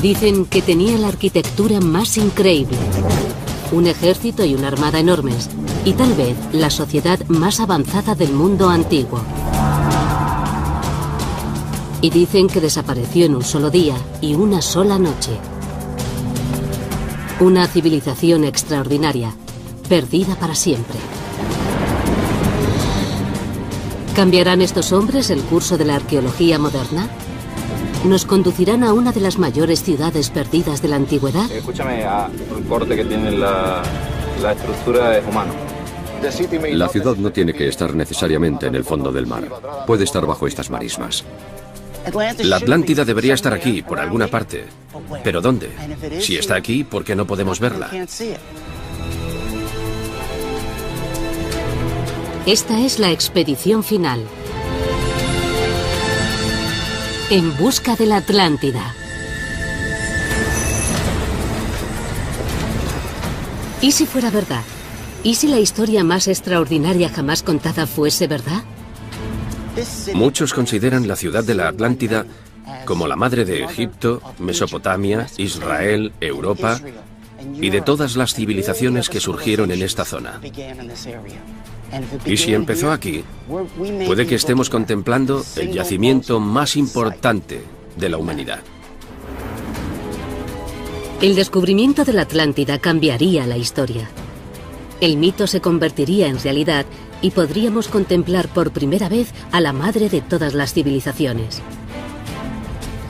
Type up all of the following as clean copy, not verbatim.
Dicen que tenía la arquitectura más increíble, un ejército y una armada enormes, y tal vez la sociedad más avanzada del mundo antiguo. Y dicen que desapareció en un solo día y una sola noche. Una civilización extraordinaria, perdida para siempre. ¿Cambiarán estos hombres el curso de la arqueología moderna? ¿Nos conducirán a una de las mayores ciudades perdidas de la antigüedad? Escúchame, el corte que tiene la estructura es humano. La ciudad no tiene que estar necesariamente en el fondo del mar. Puede estar bajo estas marismas. La Atlántida debería estar aquí, por alguna parte. ¿Pero dónde? Si está aquí, ¿por qué no podemos verla? Esta es la expedición final. En busca de la Atlántida. ¿Y si fuera verdad? ¿Y si la historia más extraordinaria jamás contada fuese verdad? Muchos consideran la ciudad de la Atlántida como la madre de Egipto, Mesopotamia, Israel, Europa y de todas las civilizaciones que surgieron en esta zona. Y si empezó aquí, puede que estemos contemplando el yacimiento más importante de la humanidad. El descubrimiento de la Atlántida cambiaría la historia. El mito se convertiría en realidad y podríamos contemplar por primera vez a la madre de todas las civilizaciones.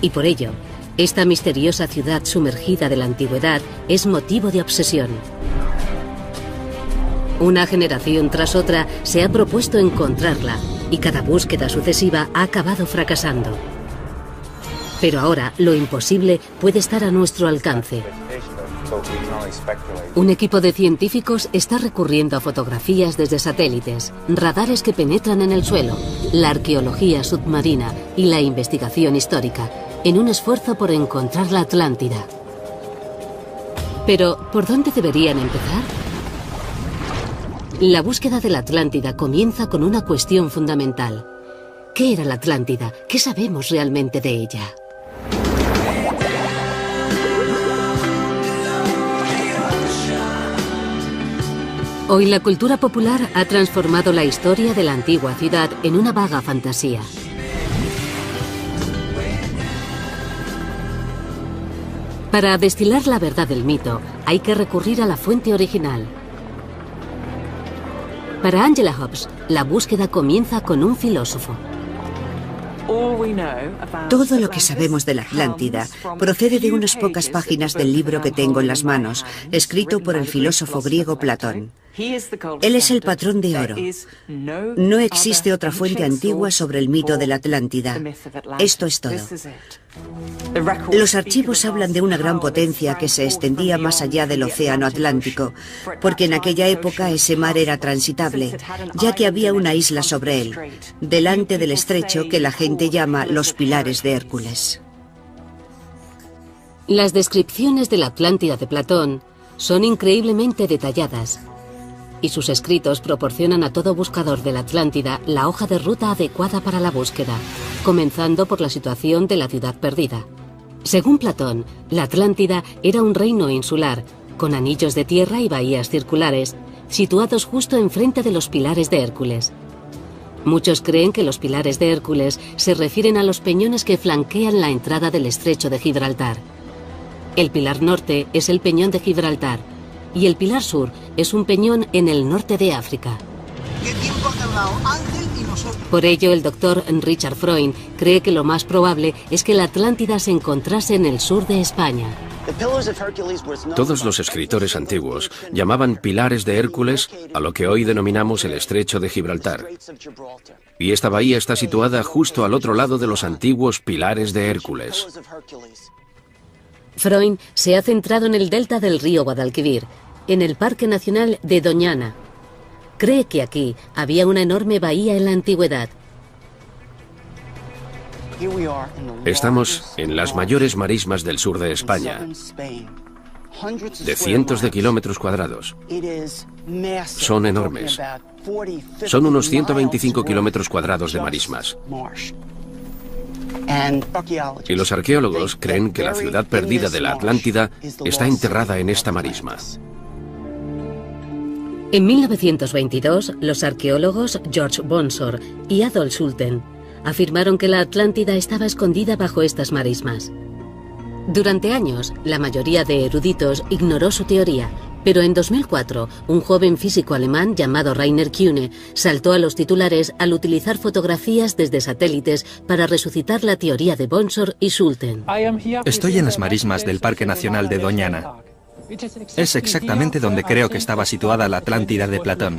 Y por ello, esta misteriosa ciudad sumergida de la antigüedad es motivo de obsesión. Una generación tras otra se ha propuesto encontrarla y cada búsqueda sucesiva ha acabado fracasando. Pero ahora lo imposible puede estar a nuestro alcance. Un equipo de científicos está recurriendo a fotografías desde satélites, radares que penetran en el suelo, la arqueología submarina y la investigación histórica, en un esfuerzo por encontrar la Atlántida. Pero, ¿por dónde deberían empezar? La búsqueda de la Atlántida comienza con una cuestión fundamental. ¿Qué era la Atlántida? ¿Qué sabemos realmente de ella? Hoy la cultura popular ha transformado la historia de la antigua ciudad en una vaga fantasía. Para destilar la verdad del mito, hay que recurrir a la fuente original. Para Angela Hobbs, la búsqueda comienza con un filósofo. Todo lo que sabemos de la Atlántida procede de unas pocas páginas del libro que tengo en las manos, escrito por el filósofo griego Platón. Él es el patrón de oro. No existe otra fuente antigua sobre el mito de la Atlántida. Esto es todo. Los archivos hablan de una gran potencia que se extendía más allá del océano Atlántico, porque en aquella época ese mar era transitable, ya que había una isla sobre él, delante del estrecho que la gente llama los Pilares de Hércules. Las descripciones de la Atlántida de Platón son increíblemente detalladas, y sus escritos proporcionan a todo buscador de la Atlántida la hoja de ruta adecuada para la búsqueda, comenzando por la situación de la ciudad perdida. Según Platón, la Atlántida era un reino insular, con anillos de tierra y bahías circulares, situados justo enfrente de los Pilares de Hércules. Muchos creen que los Pilares de Hércules se refieren a los peñones que flanquean la entrada del estrecho de Gibraltar. El pilar norte es el peñón de Gibraltar, y el pilar sur es un peñón en el norte de África. Por ello, el doctor Richard Freund cree que lo más probable es que la Atlántida se encontrase en el sur de España. Todos los escritores antiguos llamaban Pilares de Hércules a lo que hoy denominamos el estrecho de Gibraltar. Y esta bahía está situada justo al otro lado de los antiguos Pilares de Hércules. Freund se ha centrado en el delta del río Guadalquivir, en el Parque Nacional de Doñana. Cree que aquí había una enorme bahía en la antigüedad. Estamos en las mayores marismas del sur de España, de cientos de kilómetros cuadrados. Son enormes. Son unos 125 kilómetros cuadrados de marismas. Y los arqueólogos creen que la ciudad perdida de la Atlántida está enterrada en esta marisma. En 1922, los arqueólogos George Bonsor y Adolf Schulten afirmaron que la Atlántida estaba escondida bajo estas marismas. Durante años, la mayoría de eruditos ignoró su teoría, pero en 2004, un joven físico alemán llamado Rainer Kühne saltó a los titulares al utilizar fotografías desde satélites para resucitar la teoría de Bonsor y Schulten. Estoy en las marismas del Parque Nacional de Doñana. Es exactamente donde creo que estaba situada la Atlántida de Platón.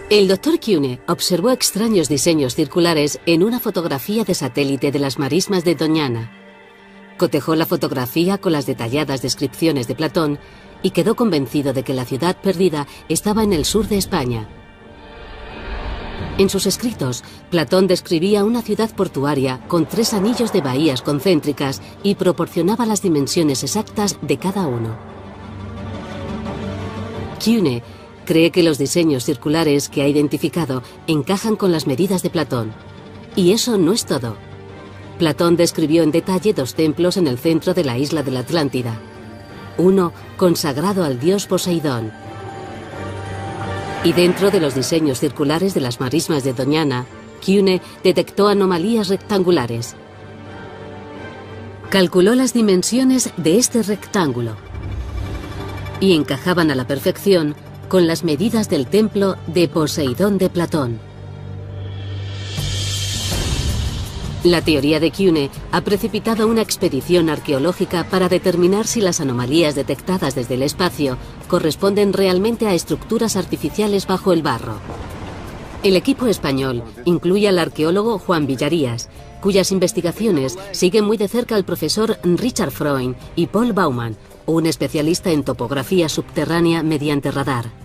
El Dr. Kühne observó extraños diseños circulares en una fotografía de satélite de las marismas de Doñana. Cotejó la fotografía con las detalladas descripciones de Platón y quedó convencido de que la ciudad perdida estaba en el sur de España. En sus escritos, Platón describía una ciudad portuaria con 3 anillos de bahías concéntricas y proporcionaba las dimensiones exactas de cada uno. Kühne cree que los diseños circulares que ha identificado encajan con las medidas de Platón. Y eso no es todo. Platón describió en detalle 2 templos en el centro de la isla de la Atlántida. Uno consagrado al dios Poseidón. Y dentro de los diseños circulares de las marismas de Doñana, Kühne detectó anomalías rectangulares. Calculó las dimensiones de este rectángulo y encajaban a la perfección con las medidas del templo de Poseidón de Platón. La teoría de Kühne ha precipitado una expedición arqueológica para determinar si las anomalías detectadas desde el espacio corresponden realmente a estructuras artificiales bajo el barro. El equipo español incluye al arqueólogo Juan Villarías, cuyas investigaciones siguen muy de cerca al profesor Richard Freund y Paul Baumann, un especialista en topografía subterránea mediante radar.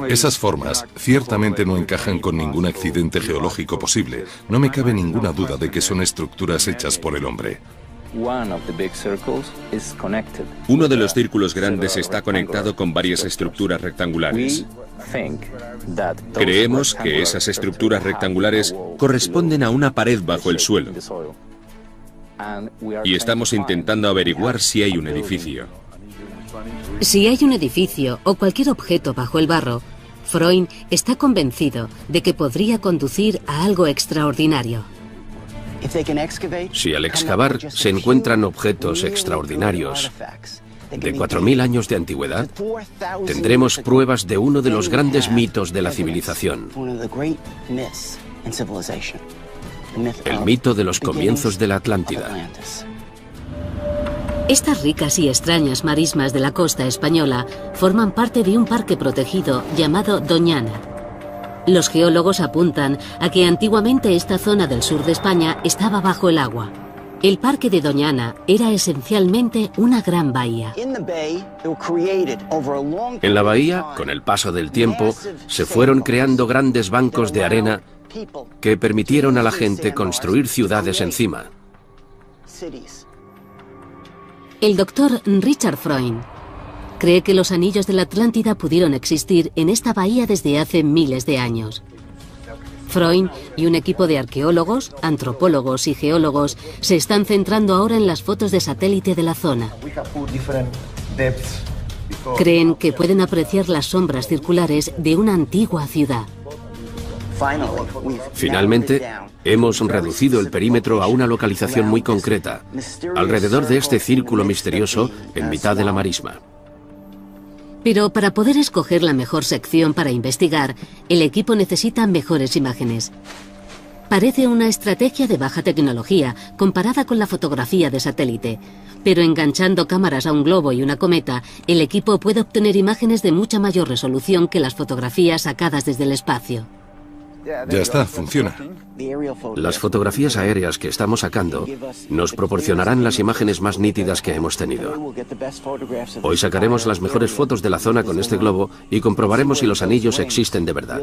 Esas formas ciertamente no encajan con ningún accidente geológico posible. No me cabe ninguna duda de que son estructuras hechas por el hombre. Uno de los círculos grandes está conectado con varias estructuras rectangulares. Creemos que esas estructuras rectangulares corresponden a una pared bajo el suelo. Y estamos intentando averiguar si hay un edificio. Si hay un edificio o cualquier objeto bajo el barro, Freund está convencido de que podría conducir a algo extraordinario. Si al excavar se encuentran objetos extraordinarios de 4000 años de antigüedad, tendremos pruebas de uno de los grandes mitos de la civilización. El mito de los comienzos de la Atlántida. Estas ricas y extrañas marismas de la costa española forman parte de un parque protegido llamado Doñana. Los geólogos apuntan a que antiguamente esta zona del sur de España estaba bajo el agua. El parque de Doñana era esencialmente una gran bahía. En la bahía, con el paso del tiempo, se fueron creando grandes bancos de arena que permitieron a la gente construir ciudades encima. El doctor Richard Freund cree que los anillos de la Atlántida pudieron existir en esta bahía desde hace miles de años. Freund y un equipo de arqueólogos, antropólogos y geólogos se están centrando ahora en las fotos de satélite de la zona. Creen que pueden apreciar las sombras circulares de una antigua ciudad. Finalmente, hemos reducido el perímetro a una localización muy concreta, alrededor de este círculo misterioso en mitad de la marisma. Pero para poder escoger la mejor sección para investigar, el equipo necesita mejores imágenes. Parece una estrategia de baja tecnología comparada con la fotografía de satélite, pero enganchando cámaras a un globo y una cometa, el equipo puede obtener imágenes de mucha mayor resolución que las fotografías sacadas desde el espacio. Ya está, funciona. Las fotografías aéreas que estamos sacando nos proporcionarán las imágenes más nítidas que hemos tenido. Hoy sacaremos las mejores fotos de la zona con este globo y comprobaremos si los anillos existen de verdad.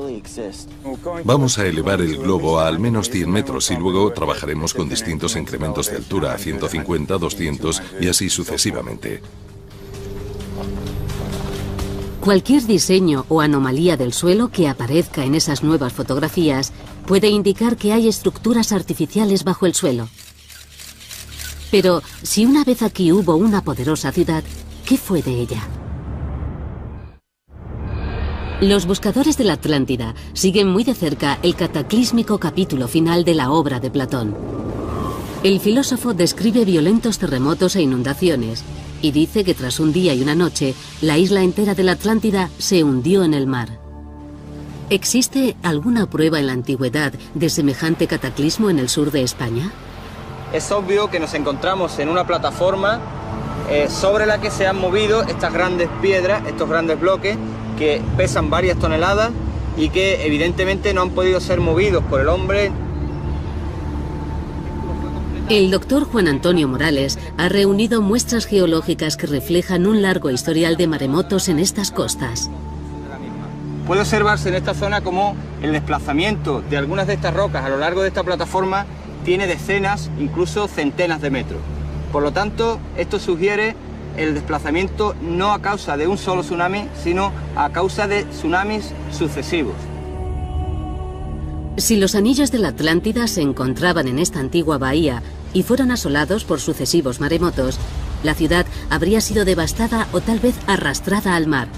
Vamos a elevar el globo a al menos 100 metros y luego trabajaremos con distintos incrementos de altura a 150, 200 y así sucesivamente. Cualquier diseño o anomalía del suelo que aparezca en esas nuevas fotografías puede indicar que hay estructuras artificiales bajo el suelo. Pero si una vez aquí hubo una poderosa ciudad, ¿qué fue de ella? Los buscadores de la Atlántida siguen muy de cerca el cataclísmico capítulo final de la obra de Platón. El filósofo describe violentos terremotos e inundaciones y dice que tras un día y una noche, la isla entera de la Atlántida se hundió en el mar. ¿Existe alguna prueba en la antigüedad de semejante cataclismo en el sur de España? Es obvio que nos encontramos en una plataforma sobre la que se han movido estas grandes piedras, estos grandes bloques que pesan varias toneladas y que evidentemente no han podido ser movidos por el hombre. El doctor Juan Antonio Morales ha reunido muestras geológicas que reflejan un largo historial de maremotos en estas costas. Puede observarse en esta zona como el desplazamiento de algunas de estas rocas a lo largo de esta plataforma tiene decenas, incluso centenas de metros. Por lo tanto, esto sugiere el desplazamiento no a causa de un solo tsunami, sino a causa de tsunamis sucesivos. Si los anillos de la Atlántida se encontraban en esta antigua bahía y fueron asolados por sucesivos maremotos, la ciudad habría sido devastada o tal vez arrastrada al mar.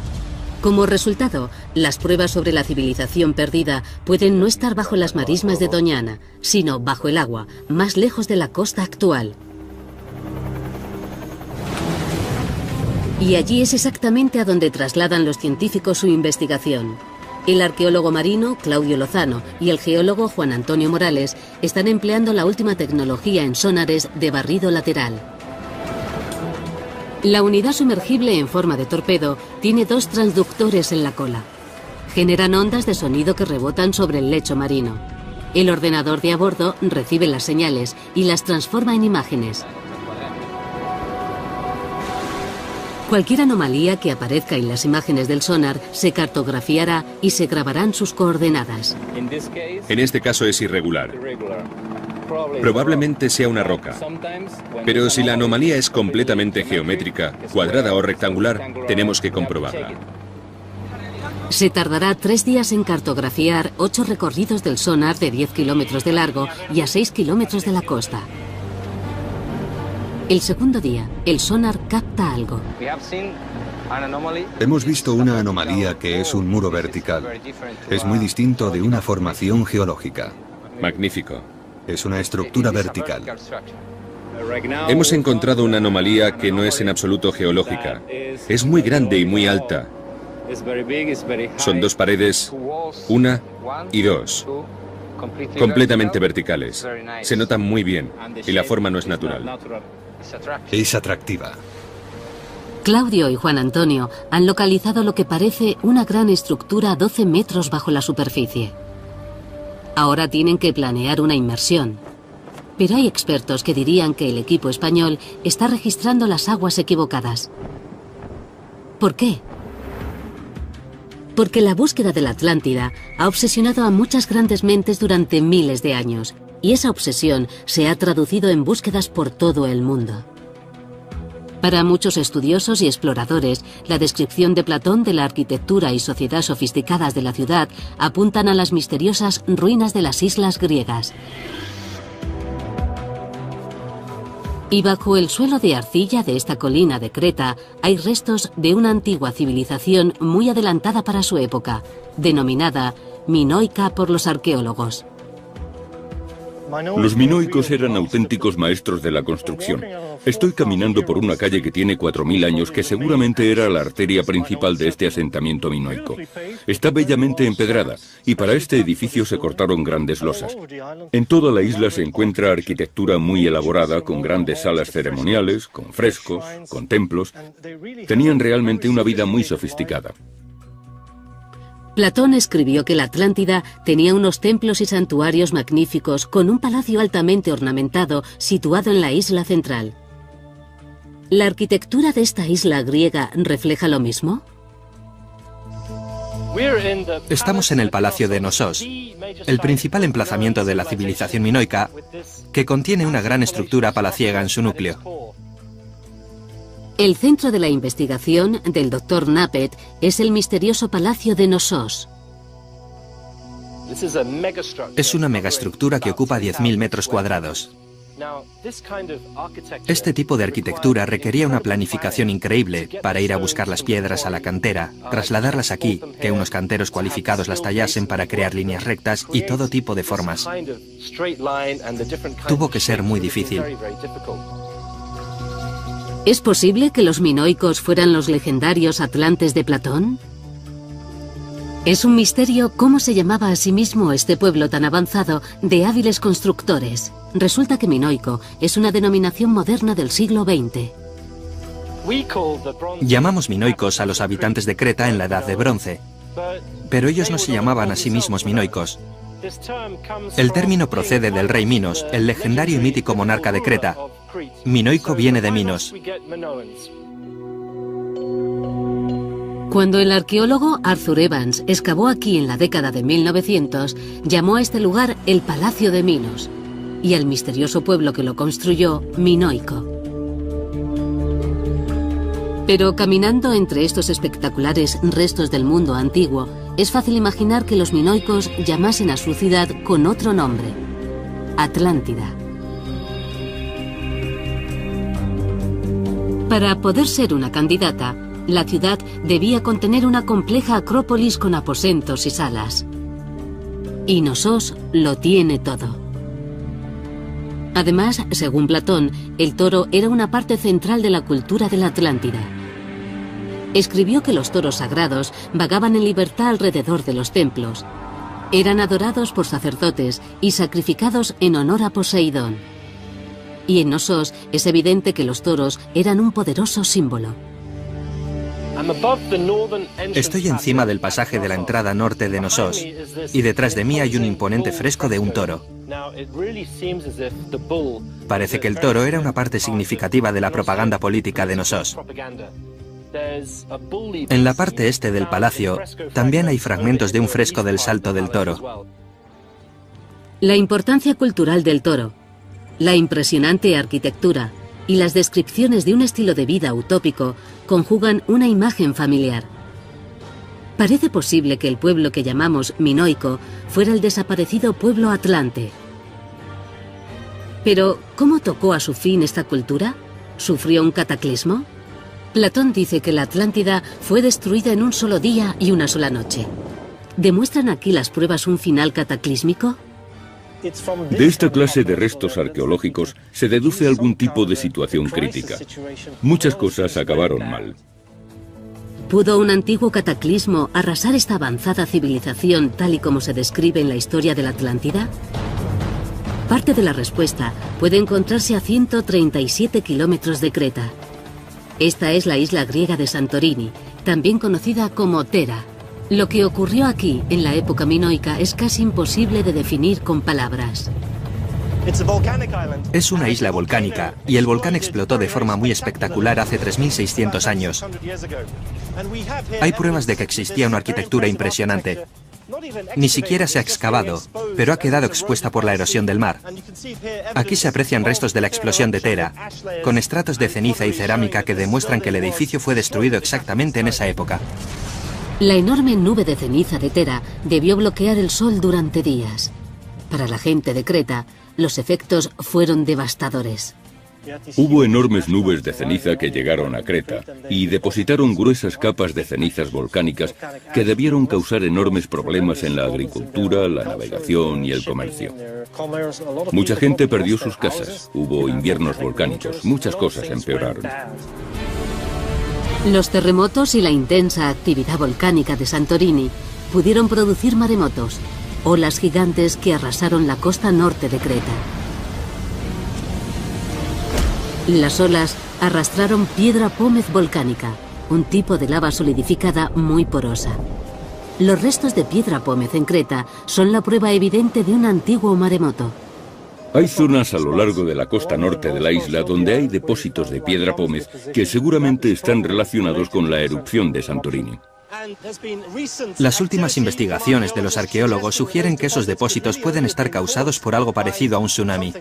Como resultado, las pruebas sobre la civilización perdida pueden no estar bajo las marismas de Doñana, sino bajo el agua, más lejos de la costa actual. Y allí es exactamente a donde trasladan los científicos su investigación. El arqueólogo marino Claudio Lozano y el geólogo Juan Antonio Morales están empleando la última tecnología en sonares de barrido lateral. La unidad sumergible en forma de torpedo tiene dos transductores en la cola. Generan ondas de sonido que rebotan sobre el lecho marino. El ordenador de a bordo recibe las señales y las transforma en imágenes. Cualquier anomalía que aparezca en las imágenes del sonar se cartografiará y se grabarán sus coordenadas. En este caso es irregular. Probablemente sea una roca. Pero si la anomalía es completamente geométrica, cuadrada o rectangular, tenemos que comprobarla. Se tardará 3 días en cartografiar 8 recorridos del sonar de 10 kilómetros de largo y a 6 kilómetros de la costa. El segundo día, el sonar capta algo. Hemos visto una anomalía que es un muro vertical. Es muy distinto de una formación geológica. Magnífico. Es una estructura vertical. Hemos encontrado una anomalía que no es en absoluto geológica. Es muy grande y muy alta. Son 2 paredes, 1 y 2. Completamente verticales. Se notan muy bien y la forma no es natural. Es atractiva. Claudio y Juan Antonio han localizado lo que parece una gran estructura a 12 metros bajo la superficie. Ahora tienen que planear una inmersión. Pero hay expertos que dirían que el equipo español está registrando las aguas equivocadas. ¿Por qué? Porque la búsqueda de la Atlántida ha obsesionado a muchas grandes mentes durante miles de años, y esa obsesión se ha traducido en búsquedas por todo el mundo. Para muchos estudiosos y exploradores, la descripción de Platón de la arquitectura y sociedad sofisticadas de la ciudad apuntan a las misteriosas ruinas de las islas griegas. Y bajo el suelo de arcilla de esta colina de Creta hay restos de una antigua civilización muy adelantada para su época, denominada minoica por los arqueólogos. Los minoicos eran auténticos maestros de la construcción. Estoy caminando por una calle que tiene 4000 años, que seguramente era la arteria principal de este asentamiento minoico. Está bellamente empedrada, y para este edificio se cortaron grandes losas. En toda la isla se encuentra arquitectura muy elaborada, con grandes salas ceremoniales, con frescos, con templos. Tenían realmente una vida muy sofisticada. Platón escribió que la Atlántida tenía unos templos y santuarios magníficos con un palacio altamente ornamentado situado en la isla central. ¿La arquitectura de esta isla griega refleja lo mismo? Estamos en el Palacio de Knossos, el principal emplazamiento de la civilización minoica, que contiene una gran estructura palaciega en su núcleo. El centro de la investigación del Dr. Knappett es el misterioso Palacio de Knossos. Es una megaestructura que ocupa 10.000 metros cuadrados. Este tipo de arquitectura requería una planificación increíble para ir a buscar las piedras a la cantera, trasladarlas aquí, que unos canteros cualificados las tallasen para crear líneas rectas y todo tipo de formas. Tuvo que ser muy difícil. ¿Es posible que los minoicos fueran los legendarios atlantes de Platón? Es un misterio cómo se llamaba a sí mismo este pueblo tan avanzado de hábiles constructores. Resulta que minoico es una denominación moderna del siglo XX. Llamamos minoicos a los habitantes de Creta en la Edad de Bronce, pero ellos no se llamaban a sí mismos minoicos. El término procede del rey Minos, el legendario y mítico monarca de Creta. Minoico viene de Minos. Cuando el arqueólogo Arthur Evans excavó aquí en la década de 1900, llamó a este lugar el Palacio de Minos y al misterioso pueblo que lo construyó, Minoico. Pero caminando entre estos espectaculares restos del mundo antiguo, es fácil imaginar que los minoicos llamasen a su ciudad con otro nombre: Atlántida. Para poder ser una candidata, la ciudad debía contener una compleja acrópolis con aposentos y salas. Y Knossos lo tiene todo. Además, según Platón, el toro era una parte central de la cultura de la Atlántida. Escribió que los toros sagrados vagaban en libertad alrededor de los templos. Eran adorados por sacerdotes y sacrificados en honor a Poseidón. Y en Knossos es evidente que los toros eran un poderoso símbolo. Estoy encima del pasaje de la entrada norte de Knossos, y detrás de mí hay un imponente fresco de un toro. Parece que el toro era una parte significativa de la propaganda política de Knossos. En la parte este del palacio también hay fragmentos de un fresco del Salto del Toro. La importancia cultural del toro, la impresionante arquitectura y las descripciones de un estilo de vida utópico conjugan una imagen familiar. Parece posible que el pueblo que llamamos minoico fuera el desaparecido pueblo atlante. Pero, ¿cómo tocó a su fin esta cultura? ¿Sufrió un cataclismo? Platón dice que la Atlántida fue destruida en un solo día y una sola noche. ¿Demuestran aquí las pruebas un final cataclísmico? De esta clase de restos arqueológicos se deduce algún tipo de situación crítica. Muchas cosas acabaron mal. ¿Pudo un antiguo cataclismo arrasar esta avanzada civilización tal y como se describe en la historia de la Atlántida? Parte de la respuesta puede encontrarse a 137 kilómetros de Creta. Esta es la isla griega de Santorini, también conocida como Thera. Lo que ocurrió aquí en la época minoica es casi imposible de definir con palabras. Es una isla volcánica y el volcán explotó de forma muy espectacular hace 3.600 años. Hay pruebas de que existía una arquitectura impresionante. Ni siquiera se ha excavado, pero ha quedado expuesta por la erosión del mar. Aquí se aprecian restos de la explosión de Thera, con estratos de ceniza y cerámica que demuestran que el edificio fue destruido exactamente en esa época. La enorme nube de ceniza de Thera debió bloquear el sol durante días. Para la gente de Creta, los efectos fueron devastadores. Hubo enormes nubes de ceniza que llegaron a Creta y depositaron gruesas capas de cenizas volcánicas que debieron causar enormes problemas en la agricultura, la navegación y el comercio. Mucha gente perdió sus casas, hubo inviernos volcánicos, muchas cosas empeoraron. Los terremotos y la intensa actividad volcánica de Santorini pudieron producir maremotos, olas gigantes que arrasaron la costa norte de Creta. Las olas arrastraron piedra pómez volcánica, un tipo de lava solidificada muy porosa. Los restos de piedra pómez en Creta son la prueba evidente de un antiguo maremoto. Hay zonas a lo largo de la costa norte de la isla donde hay depósitos de piedra pómez que seguramente están relacionados con la erupción de Santorini. Las últimas investigaciones de los arqueólogos sugieren que esos depósitos pueden estar causados por algo parecido a un tsunami.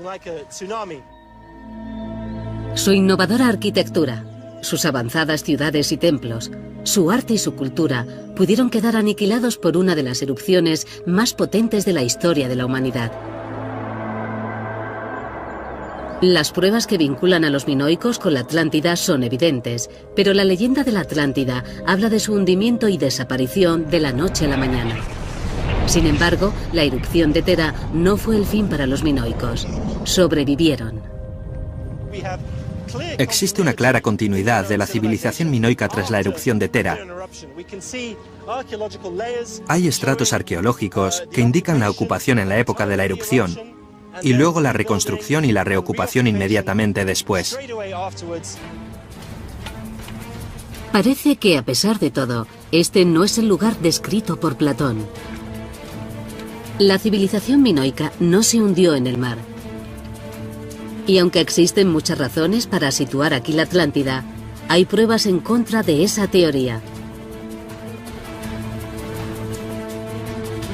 Su innovadora arquitectura, sus avanzadas ciudades y templos, Su arte y su cultura pudieron quedar aniquilados por una de las erupciones más potentes de la historia de la humanidad. Las pruebas que vinculan a los minoicos con la Atlántida son evidentes, pero la leyenda de la Atlántida habla de su hundimiento y desaparición de la noche a la mañana. Sin embargo, la erupción de Thera no fue el fin para los minoicos. Sobrevivieron. Existe una clara continuidad de la civilización minoica tras la erupción de Thera. Hay estratos arqueológicos que indican la ocupación en la época de la erupción y luego la reconstrucción y la reocupación inmediatamente después. Parece que, a pesar de todo, este no es el lugar descrito por Platón. La civilización minoica no se hundió en el mar. Y aunque existen muchas razones para situar aquí la Atlántida, hay pruebas en contra de esa teoría.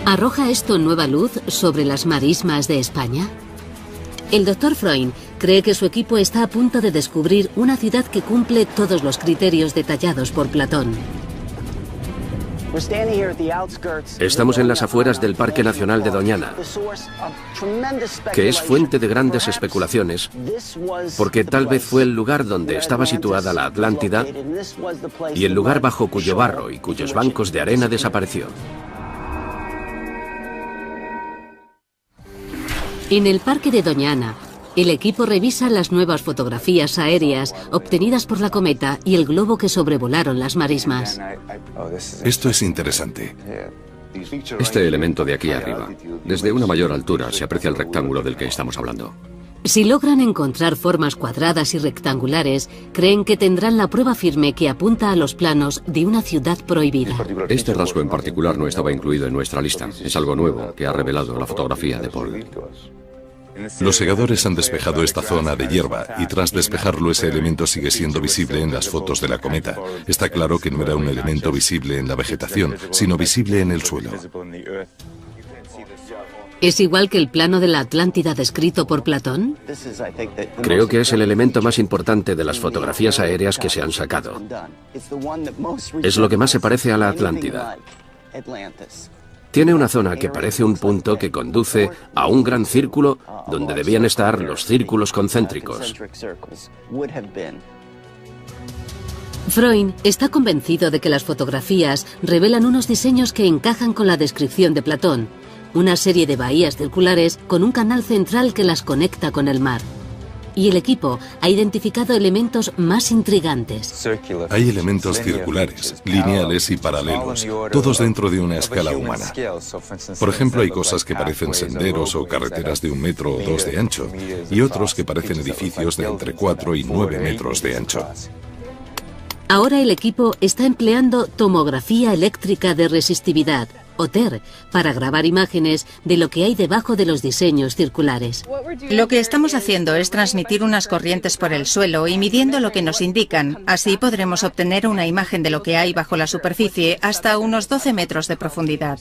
¿Arroja esto nueva luz sobre las marismas de España? El Dr. Freund cree que su equipo está a punto de descubrir una ciudad que cumple todos los criterios detallados por Platón. Estamos en las afueras del Parque Nacional de Doñana, que es fuente de grandes especulaciones, porque tal vez fue el lugar donde estaba situada la Atlántida y el lugar bajo cuyo barro y cuyos bancos de arena desapareció. En el Parque de Doñana, el equipo revisa las nuevas fotografías aéreas obtenidas por la cometa y el globo que sobrevolaron las marismas. Esto es interesante. Este elemento de aquí arriba, desde una mayor altura se aprecia el rectángulo del que estamos hablando. Si logran encontrar formas cuadradas y rectangulares, creen que tendrán la prueba firme que apunta a los planos de una ciudad prohibida. Este rasgo en particular no estaba incluido en nuestra lista. Es algo nuevo que ha revelado la fotografía de Paul. Los segadores han despejado esta zona de hierba y tras despejarlo ese elemento sigue siendo visible en las fotos de la cometa. Está claro que no era un elemento visible en la vegetación, sino visible en el suelo. ¿Es igual que el plano de la Atlántida descrito por Platón? Creo que es el elemento más importante de las fotografías aéreas que se han sacado. Es lo que más se parece a la Atlántida. Tiene una zona que parece un punto que conduce a un gran círculo donde debían estar los círculos concéntricos. Freund está convencido de que las fotografías revelan unos diseños que encajan con la descripción de Platón, una serie de bahías circulares con un canal central que las conecta con el mar. Y el equipo ha identificado elementos más intrigantes. Hay elementos circulares, lineales y paralelos, todos dentro de una escala humana. Por ejemplo, hay cosas que parecen senderos o carreteras de 1 metro o 2 de ancho, y otros que parecen edificios de entre 4 y 9 metros de ancho. Ahora el equipo está empleando tomografía eléctrica de resistividad, o TER, para grabar imágenes de lo que hay debajo de los diseños circulares. Lo que estamos haciendo es transmitir unas corrientes por el suelo y midiendo lo que nos indican. Así podremos obtener una imagen de lo que hay bajo la superficie hasta unos 12 metros de profundidad.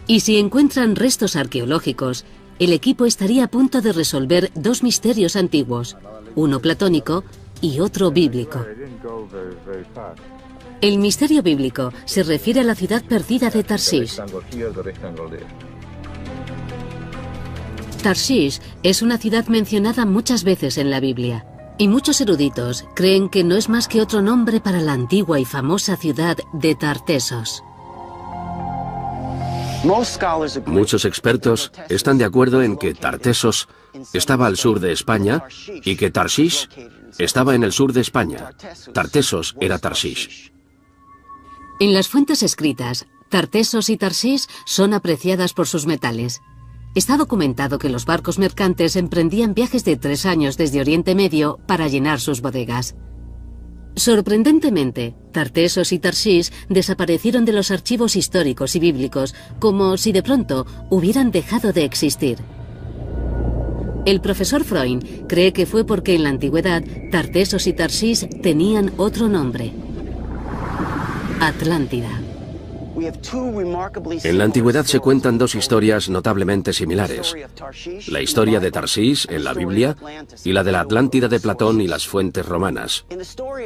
Y si encuentran restos arqueológicos, el equipo estaría a punto de resolver 2 misterios antiguos, uno platónico y otro bíblico. El misterio bíblico se refiere a la ciudad perdida de Tarshish. Tarshish es una ciudad mencionada muchas veces en la Biblia, y muchos eruditos creen que no es más que otro nombre para la antigua y famosa ciudad de Tartesos. Muchos expertos están de acuerdo en que Tartesos estaba al sur de España y que Tarshish estaba en el sur de España. Tartesos era Tarshish. En las fuentes escritas, Tartesos y Tarshish son apreciadas por sus metales. Está documentado que los barcos mercantes emprendían viajes de 3 años desde Oriente Medio para llenar sus bodegas. Sorprendentemente, Tartesos y Tarshish desaparecieron de los archivos históricos y bíblicos, como si de pronto hubieran dejado de existir. El profesor Freund cree que fue porque en la antigüedad Tartesos y Tarshish tenían otro nombre: Atlántida. En la antigüedad se cuentan dos historias notablemente similares. La historia de Tarsís en la Biblia y la de la Atlántida de Platón y las fuentes romanas.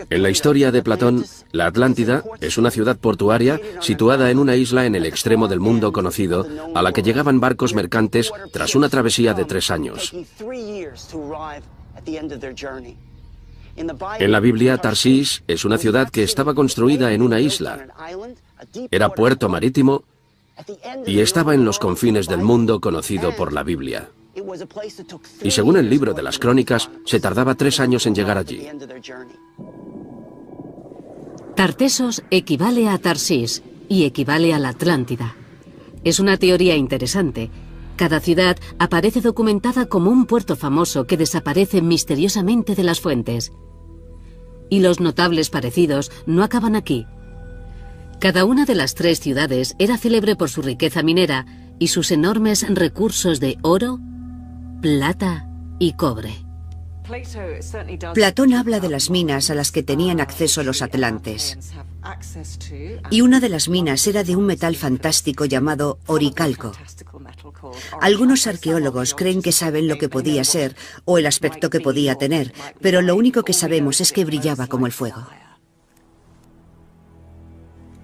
En la historia de Platón, la Atlántida es una ciudad portuaria situada en una isla en el extremo del mundo conocido, a la que llegaban barcos mercantes tras una travesía de 3 años. En la Biblia, Tarsís es una ciudad que estaba construida en una isla. Era puerto marítimo y estaba en los confines del mundo conocido por la Biblia. Y según el libro de las Crónicas, se tardaba 3 años en llegar allí. Tartesos equivale a Tarsís y equivale a la Atlántida. Es una teoría interesante. Cada ciudad aparece documentada como un puerto famoso que desaparece misteriosamente de las fuentes. Y los notables parecidos no acaban aquí. Cada una de las 3 ciudades era célebre por su riqueza minera y sus enormes recursos de oro, plata y cobre. Platón habla de las minas a las que tenían acceso los atlantes. Y una de las minas era de un metal fantástico llamado oricalco. Algunos arqueólogos creen que saben lo que podía ser o el aspecto que podía tener, pero lo único que sabemos es que brillaba como el fuego.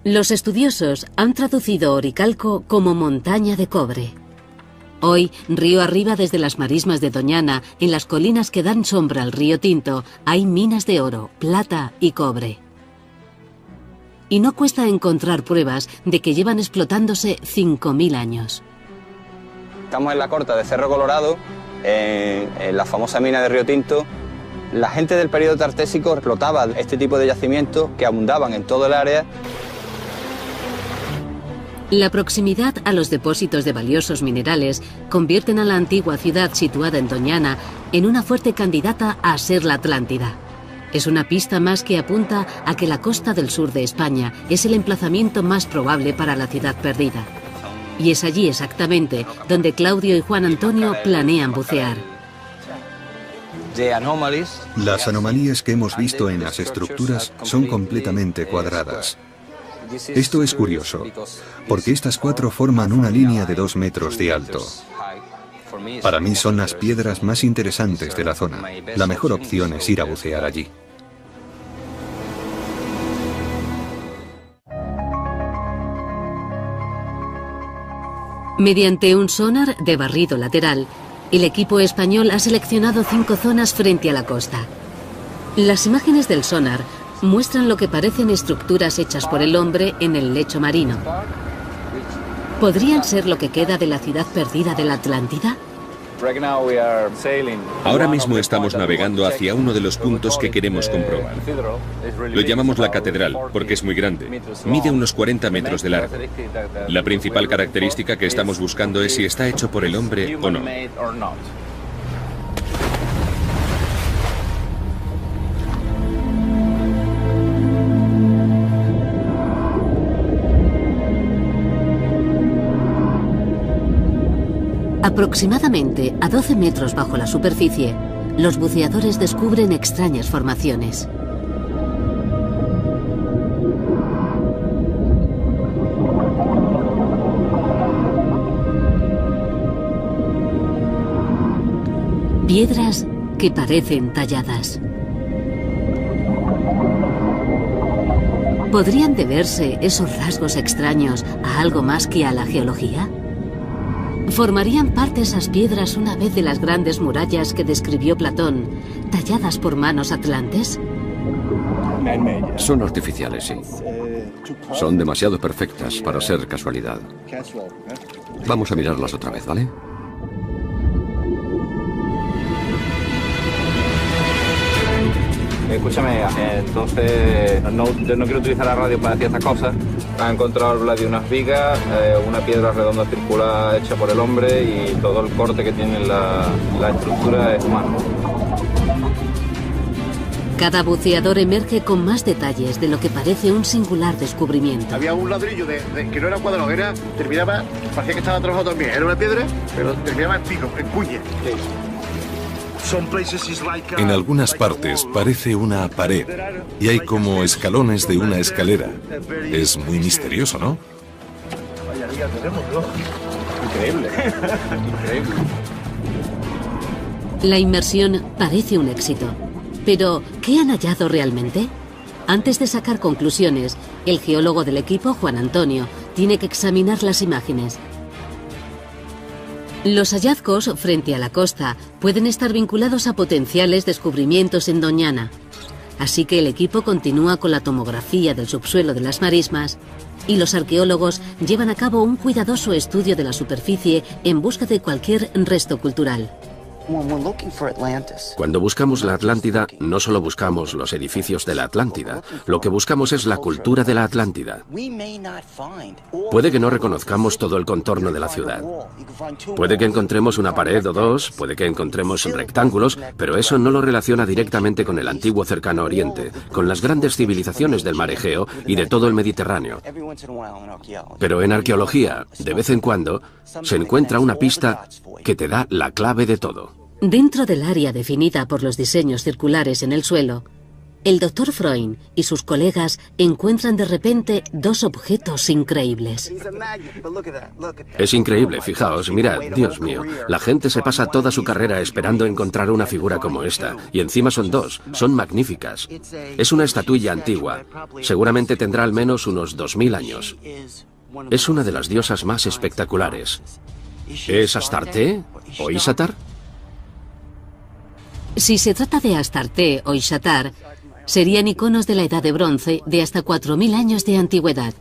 Los estudiosos han traducido oricalco como montaña de cobre. Hoy, río arriba desde las marismas de Doñana, en las colinas que dan sombra al río Tinto, hay minas de oro, plata y cobre. Y no cuesta encontrar pruebas de que llevan explotándose 5.000 años. Estamos en la corta de Cerro Colorado, en la famosa mina de Río Tinto. La gente del periodo tartésico explotaba este tipo de yacimientos que abundaban en todo el área. La proximidad a los depósitos de valiosos minerales convierten a la antigua ciudad situada en Doñana en una fuerte candidata a ser la Atlántida. Es una pista más que apunta a que la costa del sur de España es el emplazamiento más probable para la ciudad perdida. Y es allí exactamente donde Claudio y Juan Antonio planean bucear. Las anomalías que hemos visto en las estructuras son completamente cuadradas. Esto es curioso, porque estas 4 forman una línea de 2 metros de alto. Para mí son las piedras más interesantes de la zona. La mejor opción es ir a bucear allí. Mediante un sonar de barrido lateral, el equipo español ha seleccionado 5 zonas frente a la costa. Las imágenes del sonar muestran lo que parecen estructuras hechas por el hombre en el lecho marino. ¿Podrían ser lo que queda de la ciudad perdida de la Atlántida? Ahora mismo estamos navegando hacia uno de los puntos que queremos comprobar. Lo llamamos la catedral porque es muy grande. Mide unos 40 metros de largo. La principal característica que estamos buscando es si está hecho por el hombre o no. Aproximadamente a 12 metros bajo la superficie, los buceadores descubren extrañas formaciones. Piedras que parecen talladas. ¿Podrían deberse esos rasgos extraños a algo más que a la geología? ¿Formarían parte esas piedras una vez de las grandes murallas que describió Platón, talladas por manos atlantes? Son artificiales, sí. Son demasiado perfectas para ser casualidad. Vamos a mirarlas otra vez, ¿vale? Escúchame, entonces yo no quiero utilizar la radio para decir estas cosas. Han encontrado de unas vigas, una piedra redonda circular hecha por el hombre y todo el corte que tiene la estructura es humano. Cada buceador emerge con más detalles de lo que parece un singular descubrimiento. Había un ladrillo que no era cuadrado, terminaba, parecía que estaba trabajado también. Era una piedra, pero terminaba en pico, en cuña. En algunas partes parece una pared y hay como escalones de una escalera. Es muy misterioso, ¿no? Increíble. Increíble. La inmersión parece un éxito. Pero, ¿qué han hallado realmente? Antes de sacar conclusiones, el geólogo del equipo, Juan Antonio, tiene que examinar las imágenes. Los hallazgos frente a la costa pueden estar vinculados a potenciales descubrimientos en Doñana. Así que el equipo continúa con la tomografía del subsuelo de las marismas y los arqueólogos llevan a cabo un cuidadoso estudio de la superficie en busca de cualquier resto cultural. Cuando buscamos la Atlántida, no solo buscamos los edificios de la Atlántida, lo que buscamos es la cultura de la Atlántida. Puede que no reconozcamos todo el contorno de la ciudad. Puede que encontremos una pared o dos, puede que encontremos rectángulos, pero eso no lo relaciona directamente con el antiguo Cercano Oriente, con las grandes civilizaciones del mar Egeo y de todo el Mediterráneo. Pero en arqueología, de vez en cuando, se encuentra una pista que te da la clave de todo. Dentro del área definida por los diseños circulares en el suelo, el Dr. Freund y sus colegas encuentran de repente dos objetos increíbles. Es increíble, fijaos, mirad, Dios mío, la gente se pasa toda su carrera esperando encontrar una figura como esta, y encima son dos, son magníficas. Es una estatuilla antigua, seguramente tendrá al menos unos 2000 años. Es una de las diosas más espectaculares. ¿Es Astarte o Isatar? Si se trata de Astarte o Isatar, serían iconos de la Edad de Bronce de hasta 4000 años de antigüedad.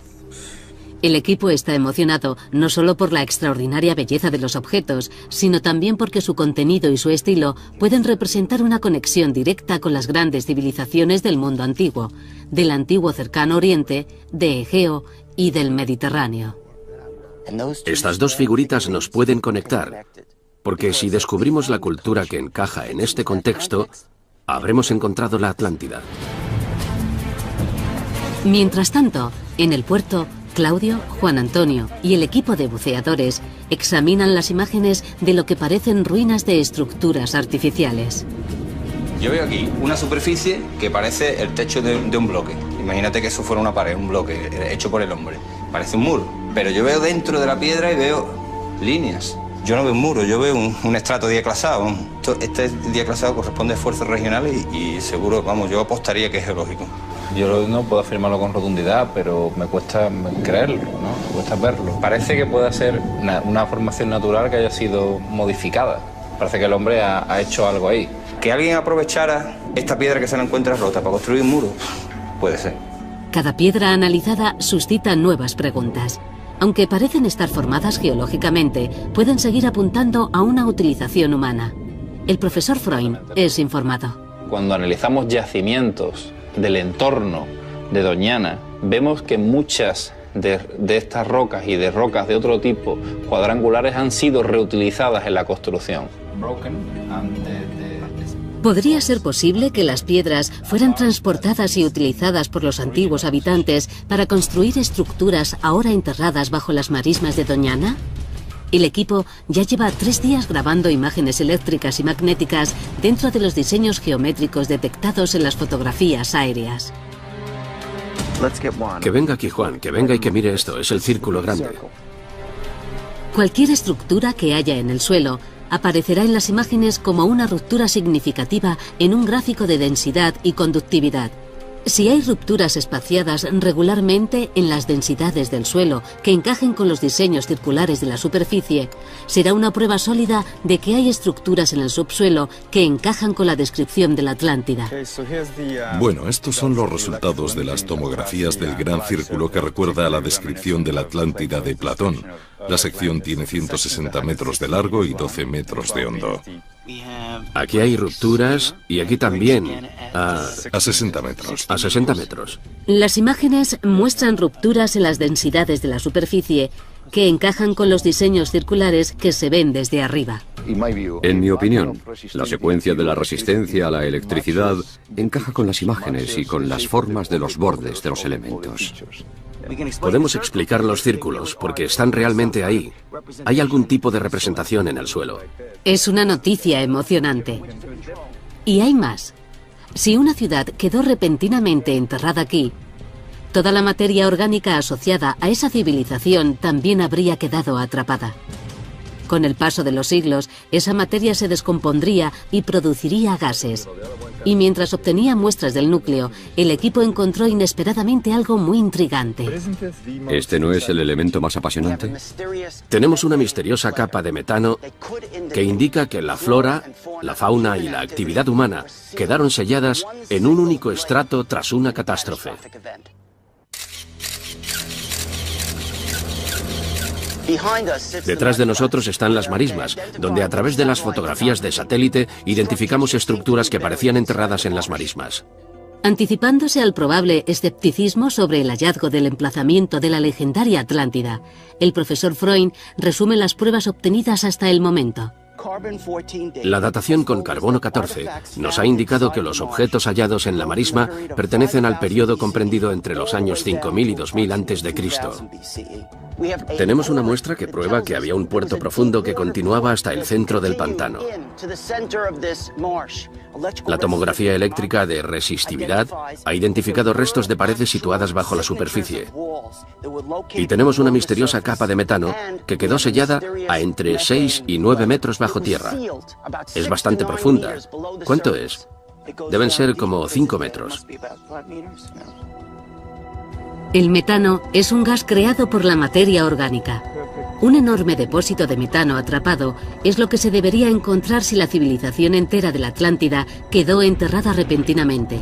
El equipo está emocionado no solo por la extraordinaria belleza de los objetos, sino también porque su contenido y su estilo pueden representar una conexión directa con las grandes civilizaciones del mundo antiguo, del antiguo Cercano Oriente, de Egeo y del Mediterráneo. Estas dos figuritas nos pueden conectar, porque si descubrimos la cultura que encaja en este contexto, habremos encontrado la Atlántida. Mientras tanto, en el puerto, Claudio, Juan Antonio y el equipo de buceadores examinan las imágenes de lo que parecen ruinas de estructuras artificiales. Yo veo aquí una superficie que parece el techo de un bloque. Imagínate que eso fuera una pared, un bloque hecho por el hombre. Parece un muro. Pero yo veo dentro de la piedra y veo líneas. Yo no veo un muro, yo veo un estrato diaclasado. Este diaclasado corresponde a esfuerzos regionales y seguro, vamos, yo apostaría que es geológico. Yo no puedo afirmarlo con rotundidad, pero me cuesta creerlo, ¿no? Me cuesta verlo. Parece que pueda ser una formación natural que haya sido modificada. Parece que el hombre ha hecho algo ahí. Que alguien aprovechara esta piedra que se la encuentra rota para construir un muro, puede ser. Cada piedra analizada suscita nuevas preguntas. Aunque parecen estar formadas geológicamente, pueden seguir apuntando a una utilización humana. El profesor Freund es informado. Cuando analizamos yacimientos del entorno de Doñana, vemos que muchas de estas rocas y de rocas de otro tipo cuadrangulares han sido reutilizadas en la construcción. ¿Podría ser posible que las piedras fueran transportadas y utilizadas por los antiguos habitantes para construir estructuras ahora enterradas bajo las marismas de Doñana? El equipo ya lleva 3 días grabando imágenes eléctricas y magnéticas dentro de los diseños geométricos detectados en las fotografías aéreas. Que venga aquí Juan, que venga y que mire esto, es el círculo grande. Cualquier estructura que haya en el suelo aparecerá en las imágenes como una ruptura significativa en un gráfico de densidad y conductividad. Si hay rupturas espaciadas regularmente en las densidades del suelo que encajen con los diseños circulares de la superficie, será una prueba sólida de que hay estructuras en el subsuelo que encajan con la descripción de la Atlántida. Bueno, estos son los resultados de las tomografías del gran círculo que recuerda a la descripción de la Atlántida de Platón. La sección tiene 160 metros de largo y 12 metros de hondo. Aquí hay rupturas y aquí también. A 60 metros. A 60 metros. Las imágenes muestran rupturas en las densidades de la superficie que encajan con los diseños circulares que se ven desde arriba. En mi opinión, la secuencia de la resistencia a la electricidad encaja con las imágenes y con las formas de los bordes de los elementos. Podemos explicar los círculos porque están realmente ahí. Hay algún tipo de representación en el suelo. Es una noticia emocionante. Y hay más. Si una ciudad quedó repentinamente enterrada aquí, Toda la materia orgánica asociada a esa civilización también habría quedado atrapada. Con el paso de los siglos, esa materia se descompondría y produciría gases. Y mientras obtenía muestras del núcleo, el equipo encontró inesperadamente algo muy intrigante. ¿Este no es el elemento más apasionante? Tenemos una misteriosa capa de metano que indica que la flora, la fauna y la actividad humana quedaron selladas en un único estrato tras una catástrofe. Detrás de nosotros están las marismas, donde a través de las fotografías de satélite identificamos estructuras que parecían enterradas en las marismas. Anticipándose al probable escepticismo sobre el hallazgo del emplazamiento de la legendaria Atlántida, el profesor Freund resume las pruebas obtenidas hasta el momento. La datación con carbono 14 nos ha indicado que los objetos hallados en la marisma pertenecen al periodo comprendido entre los años 5000 y 2000 a.C. Tenemos una muestra que prueba que había un puerto profundo que continuaba hasta el centro del pantano. La tomografía eléctrica de resistividad ha identificado restos de paredes situadas bajo la superficie. Y tenemos una misteriosa capa de metano que quedó sellada a entre 6 y 9 metros bajo tierra. Es bastante profunda. ¿Cuánto es? Deben ser como 5 metros. El metano es un gas creado por la materia orgánica. Un enorme depósito de metano atrapado es lo que se debería encontrar si la civilización entera de la Atlántida quedó enterrada repentinamente.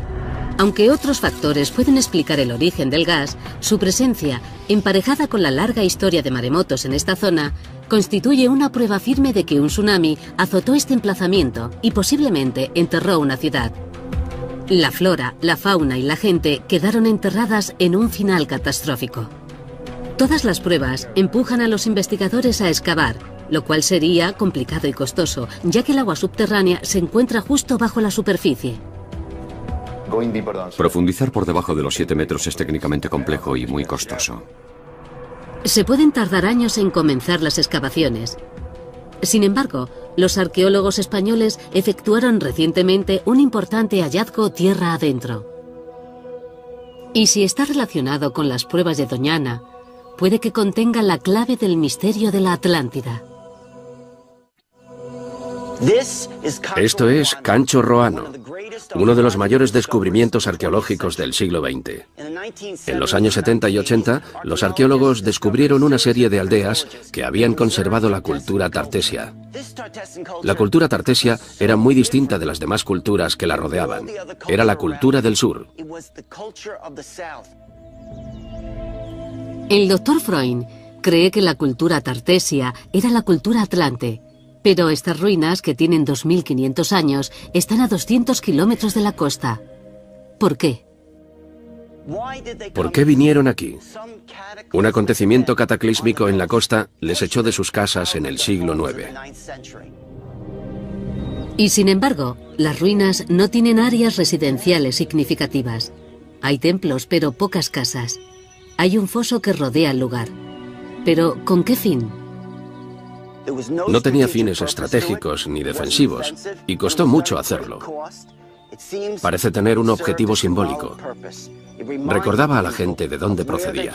Aunque otros factores pueden explicar el origen del gas, su presencia, emparejada con la larga historia de maremotos en esta zona, constituye una prueba firme de que un tsunami azotó este emplazamiento y posiblemente enterró una ciudad. La flora, la fauna y la gente quedaron enterradas en un final catastrófico. Todas las pruebas empujan a los investigadores a excavar, lo cual sería complicado y costoso, ya que el agua subterránea se encuentra justo bajo la superficie. Profundizar por debajo de los 7 metros es técnicamente complejo y muy costoso. Se pueden tardar años en comenzar las excavaciones. Sin embargo, los arqueólogos españoles efectuaron recientemente un importante hallazgo tierra adentro. Y si está relacionado con las pruebas de Doñana, puede que contenga la clave del misterio de la Atlántida. Esto es Cancho Roano, uno de los mayores descubrimientos arqueológicos del siglo XX. En los años 70 y 80, los arqueólogos descubrieron una serie de aldeas que habían conservado la cultura tartesia. La cultura tartesia era muy distinta de las demás culturas que la rodeaban. Era la cultura del sur. El doctor Freund cree que la cultura tartesia era la cultura atlante, pero estas ruinas, que tienen 2500 años, están a 200 kilómetros de la costa. ¿Por qué? ¿Por qué vinieron aquí? Un acontecimiento cataclísmico en la costa les echó de sus casas en el siglo IX. Y sin embargo, las ruinas no tienen áreas residenciales significativas. Hay templos, pero pocas casas. Hay un foso que rodea el lugar. ¿Pero con qué fin? No tenía fines estratégicos ni defensivos, y costó mucho hacerlo. Parece tener un objetivo simbólico. Recordaba a la gente de dónde procedía.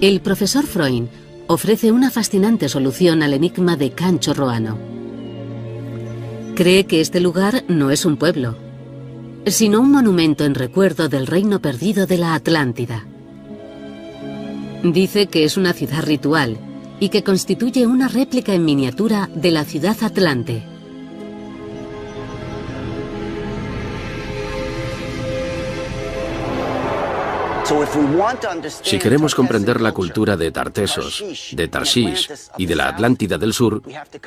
El profesor Freund ofrece una fascinante solución al enigma de Cancho Roano. Cree que este lugar no es un pueblo, sino un monumento en recuerdo del reino perdido de la Atlántida. Dice que es una ciudad ritual y que constituye una réplica en miniatura de la ciudad Atlante. Si queremos comprender la cultura de Tartesos, de Tarshish y de la Atlántida del Sur,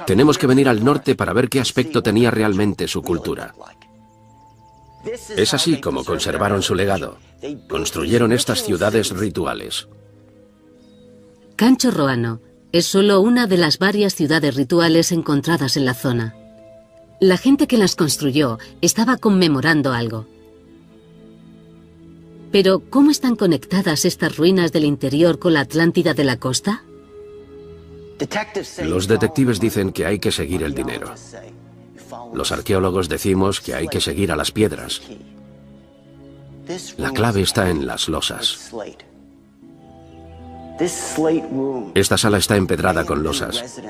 tenemos que venir al norte para ver qué aspecto tenía realmente su cultura. Es así como conservaron su legado. Construyeron estas ciudades rituales. Cancho Roano es solo una de las varias ciudades rituales encontradas en la zona. La gente que las construyó estaba conmemorando algo. Pero, ¿cómo están conectadas estas ruinas del interior con la Atlántida de la costa? Los detectives dicen que hay que seguir el dinero. Los arqueólogos decimos que hay que seguir a las piedras. La clave está en las losas. Esta sala está empedrada con losas.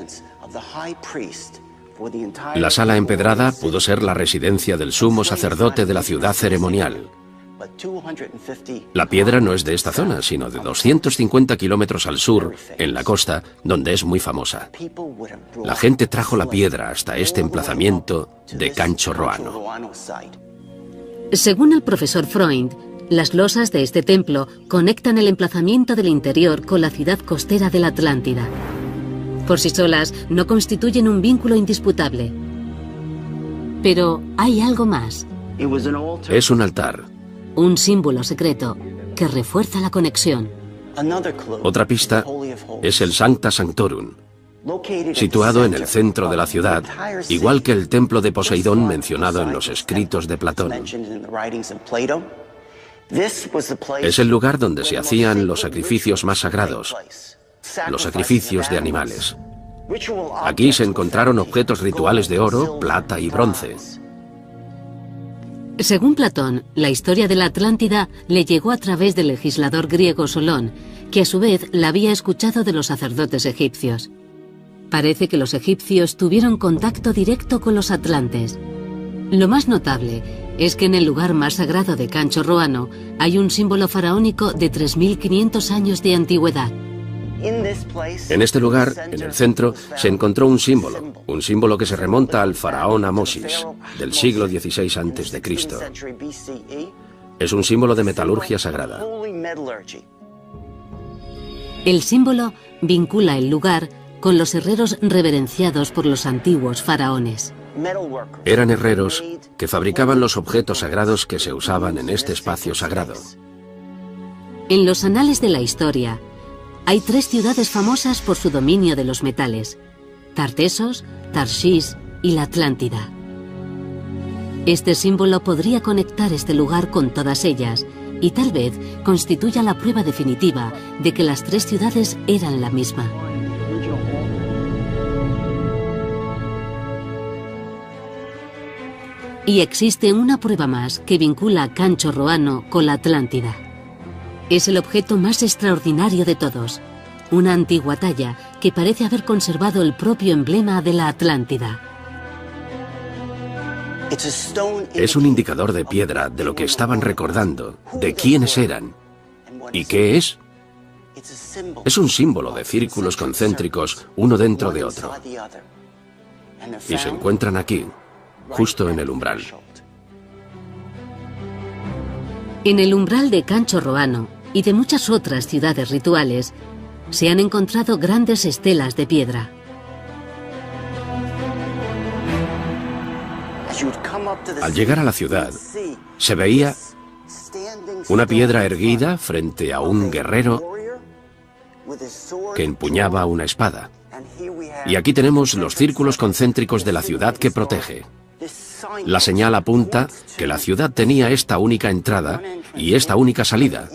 La sala empedrada pudo ser la residencia del sumo sacerdote de la ciudad ceremonial. La piedra no es de esta zona, sino de 250 kilómetros al sur, en la costa, donde es muy famosa. La gente trajo la piedra hasta este emplazamiento de Cancho Roano. Según el profesor Freund, las losas de este templo conectan el emplazamiento del interior con la ciudad costera de la Atlántida. Por sí solas no constituyen un vínculo indisputable. Pero hay algo más. Es un altar. Un símbolo secreto que refuerza la conexión. Otra pista es el Sancta Sanctorum, situado en el centro de la ciudad, igual que el templo de Poseidón mencionado en los escritos de Platón. Es el lugar donde se hacían los sacrificios más sagrados, los sacrificios de animales. Aquí se encontraron objetos rituales de oro, plata y bronce. Según Platón, la historia de la Atlántida le llegó a través del legislador griego Solón, que a su vez la había escuchado de los sacerdotes egipcios. Parece que los egipcios tuvieron contacto directo con los atlantes. Lo más notable es que en el lugar más sagrado de Cancho Roano hay un símbolo faraónico de 3.500 años de antigüedad. En este lugar, en el centro, se encontró un símbolo que se remonta al faraón Amosis, del siglo XVI a.C. Es un símbolo de metalurgia sagrada. El símbolo vincula el lugar con los herreros reverenciados por los antiguos faraones. Eran herreros que fabricaban los objetos sagrados que se usaban en este espacio sagrado. En los anales de la historia, hay 3 ciudades famosas por su dominio de los metales: Tartesos, Tarshish y la Atlántida. Este símbolo podría conectar este lugar con todas ellas y tal vez constituya la prueba definitiva de que las 3 ciudades eran la misma. Y existe una prueba más que vincula a Cancho Roano con la Atlántida. Es el objeto más extraordinario de todos, una antigua talla que parece haber conservado el propio emblema de la Atlántida. Es un indicador de piedra de lo que estaban recordando, de quiénes eran. ¿Y qué es? Es un símbolo de círculos concéntricos uno dentro de otro. Y se encuentran aquí, justo en el umbral. En el umbral de Cancho Roano y de muchas otras ciudades rituales, se han encontrado grandes estelas de piedra. Al llegar a la ciudad, se veía una piedra erguida frente a un guerrero que empuñaba una espada. Y aquí tenemos los círculos concéntricos de la ciudad que protege. La señal apunta que la ciudad tenía esta única entrada y esta única salida.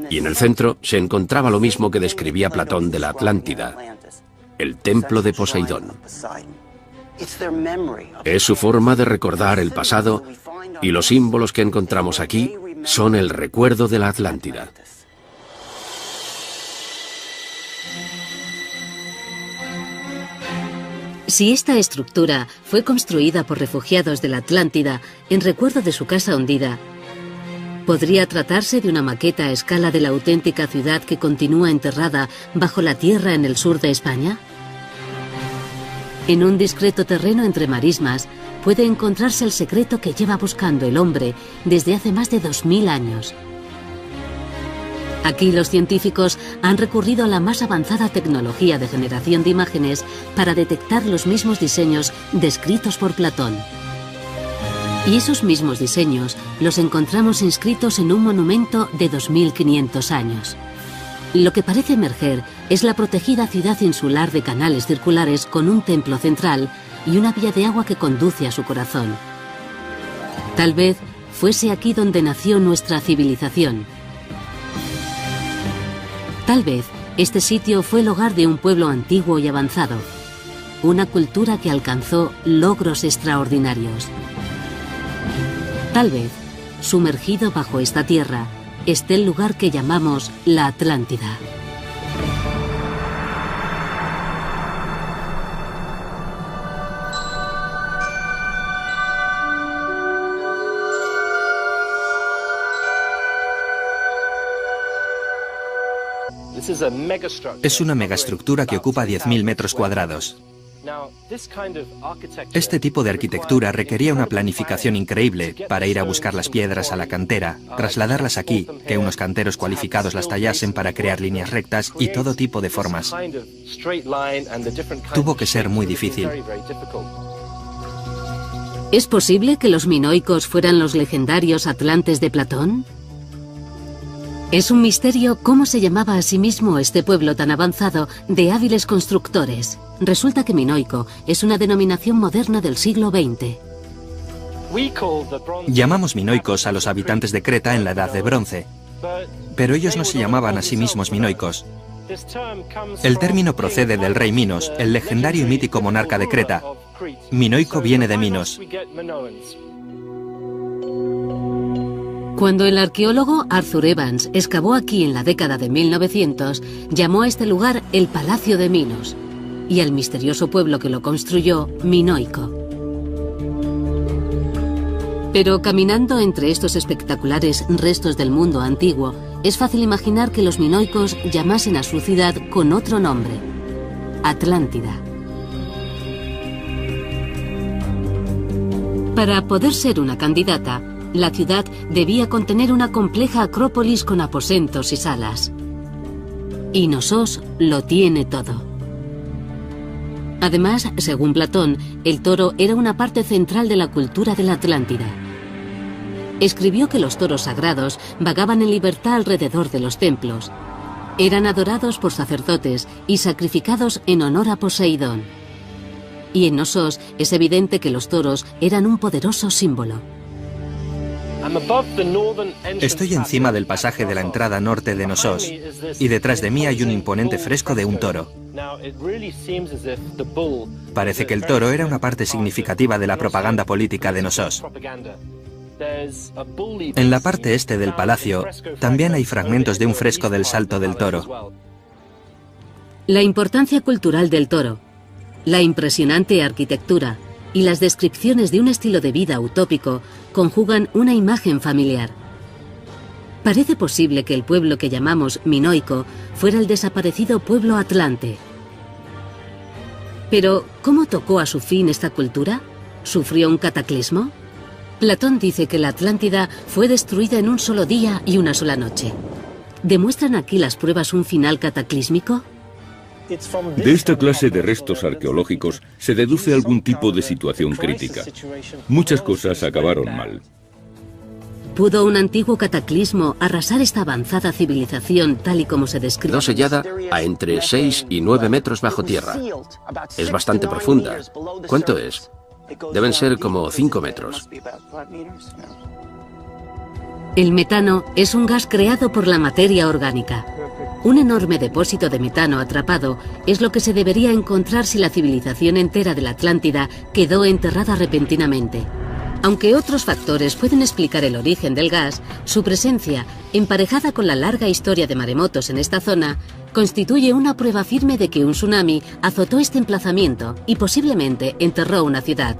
Y en el centro se encontraba lo mismo que describía Platón de la Atlántida, el templo de Poseidón. Es su forma de recordar el pasado y los símbolos que encontramos aquí son el recuerdo de la Atlántida. Si esta estructura fue construida por refugiados de la Atlántida en recuerdo de su casa hundida, ¿podría tratarse de una maqueta a escala de la auténtica ciudad que continúa enterrada bajo la tierra en el sur de España? En un discreto terreno entre marismas puede encontrarse el secreto que lleva buscando el hombre desde hace más de 2000 años. Aquí los científicos han recurrido a la más avanzada tecnología de generación de imágenes para detectar los mismos diseños descritos por Platón. Y esos mismos diseños los encontramos inscritos en un monumento de 2500 años. Lo que parece emerger es la protegida ciudad insular de canales circulares con un templo central y una vía de agua que conduce a su corazón. Tal vez fuese aquí donde nació nuestra civilización. Tal vez este sitio fue el hogar de un pueblo antiguo y avanzado, una cultura que alcanzó logros extraordinarios. Tal vez sumergido bajo esta tierra, esté el lugar que llamamos la Atlántida. Es una megaestructura que ocupa 10.000 metros cuadrados. Este tipo de arquitectura requería una planificación increíble para ir a buscar las piedras a la cantera, trasladarlas aquí, que unos canteros cualificados las tallasen para crear líneas rectas y todo tipo de formas. Tuvo que ser muy difícil. ¿Es posible que los minoicos fueran los legendarios atlantes de Platón? Es un misterio cómo se llamaba a sí mismo este pueblo tan avanzado de hábiles constructores. Resulta que minoico es una denominación moderna del siglo XX. Llamamos minoicos a los habitantes de Creta en la Edad de Bronce, pero ellos no se llamaban a sí mismos minoicos. El término procede del rey Minos, el legendario y mítico monarca de Creta. Minoico viene de Minos. Cuando el arqueólogo Arthur Evans excavó aquí en la década de 1900, llamó a este lugar el Palacio de Minos y al misterioso pueblo que lo construyó minoico. Pero caminando entre estos espectaculares restos del mundo antiguo, es fácil imaginar que los minoicos llamasen a su ciudad con otro nombre: Atlántida. Para poder ser una candidata, la ciudad debía contener una compleja acrópolis con aposentos y salas. Y Knossos lo tiene todo. Además, según Platón, el toro era una parte central de la cultura de la Atlántida. Escribió que los toros sagrados vagaban en libertad alrededor de los templos. Eran adorados por sacerdotes y sacrificados en honor a Poseidón. Y en Knossos es evidente que los toros eran un poderoso símbolo. Estoy encima del pasaje de la entrada norte de Knossos y detrás de mí hay un imponente fresco de un toro. Parece que el toro era una parte significativa de la propaganda política de Knossos. En la parte este del palacio también hay fragmentos de un fresco del Salto del Toro. La importancia cultural del toro, la impresionante arquitectura y las descripciones de un estilo de vida utópico conjugan una imagen familiar. Parece posible que el pueblo que llamamos minoico fuera el desaparecido pueblo atlante. Pero, ¿cómo tocó a su fin esta cultura? ¿Sufrió un cataclismo? Platón dice que la Atlántida fue destruida en un solo día y una sola noche. ¿Demuestran aquí las pruebas un final cataclísmico? De esta clase de restos arqueológicos se deduce algún tipo de situación crítica. Muchas cosas acabaron mal. ¿Pudo un antiguo cataclismo arrasar esta avanzada civilización tal y como se describe? Quedó sellada a entre 6 y 9 metros bajo tierra. Es bastante profunda. ¿Cuánto es? Deben ser como 5 metros. El metano es un gas creado por la materia orgánica. Un enorme depósito de metano atrapado es lo que se debería encontrar si la civilización entera de la Atlántida quedó enterrada repentinamente. Aunque otros factores pueden explicar el origen del gas, su presencia, emparejada con la larga historia de maremotos en esta zona, constituye una prueba firme de que un tsunami azotó este emplazamiento y posiblemente enterró una ciudad.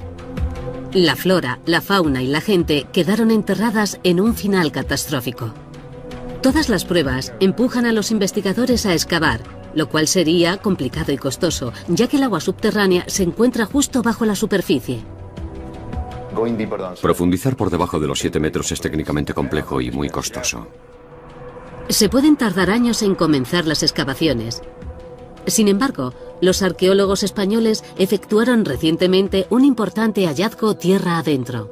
La flora, la fauna y la gente quedaron enterradas en un final catastrófico. Todas las pruebas empujan a los investigadores a excavar, lo cual sería complicado y costoso, ya que el agua subterránea se encuentra justo bajo la superficie. Profundizar por debajo de los 7 metros es técnicamente complejo y muy costoso. Se pueden tardar años en comenzar las excavaciones. Sin embargo, los arqueólogos españoles efectuaron recientemente un importante hallazgo tierra adentro.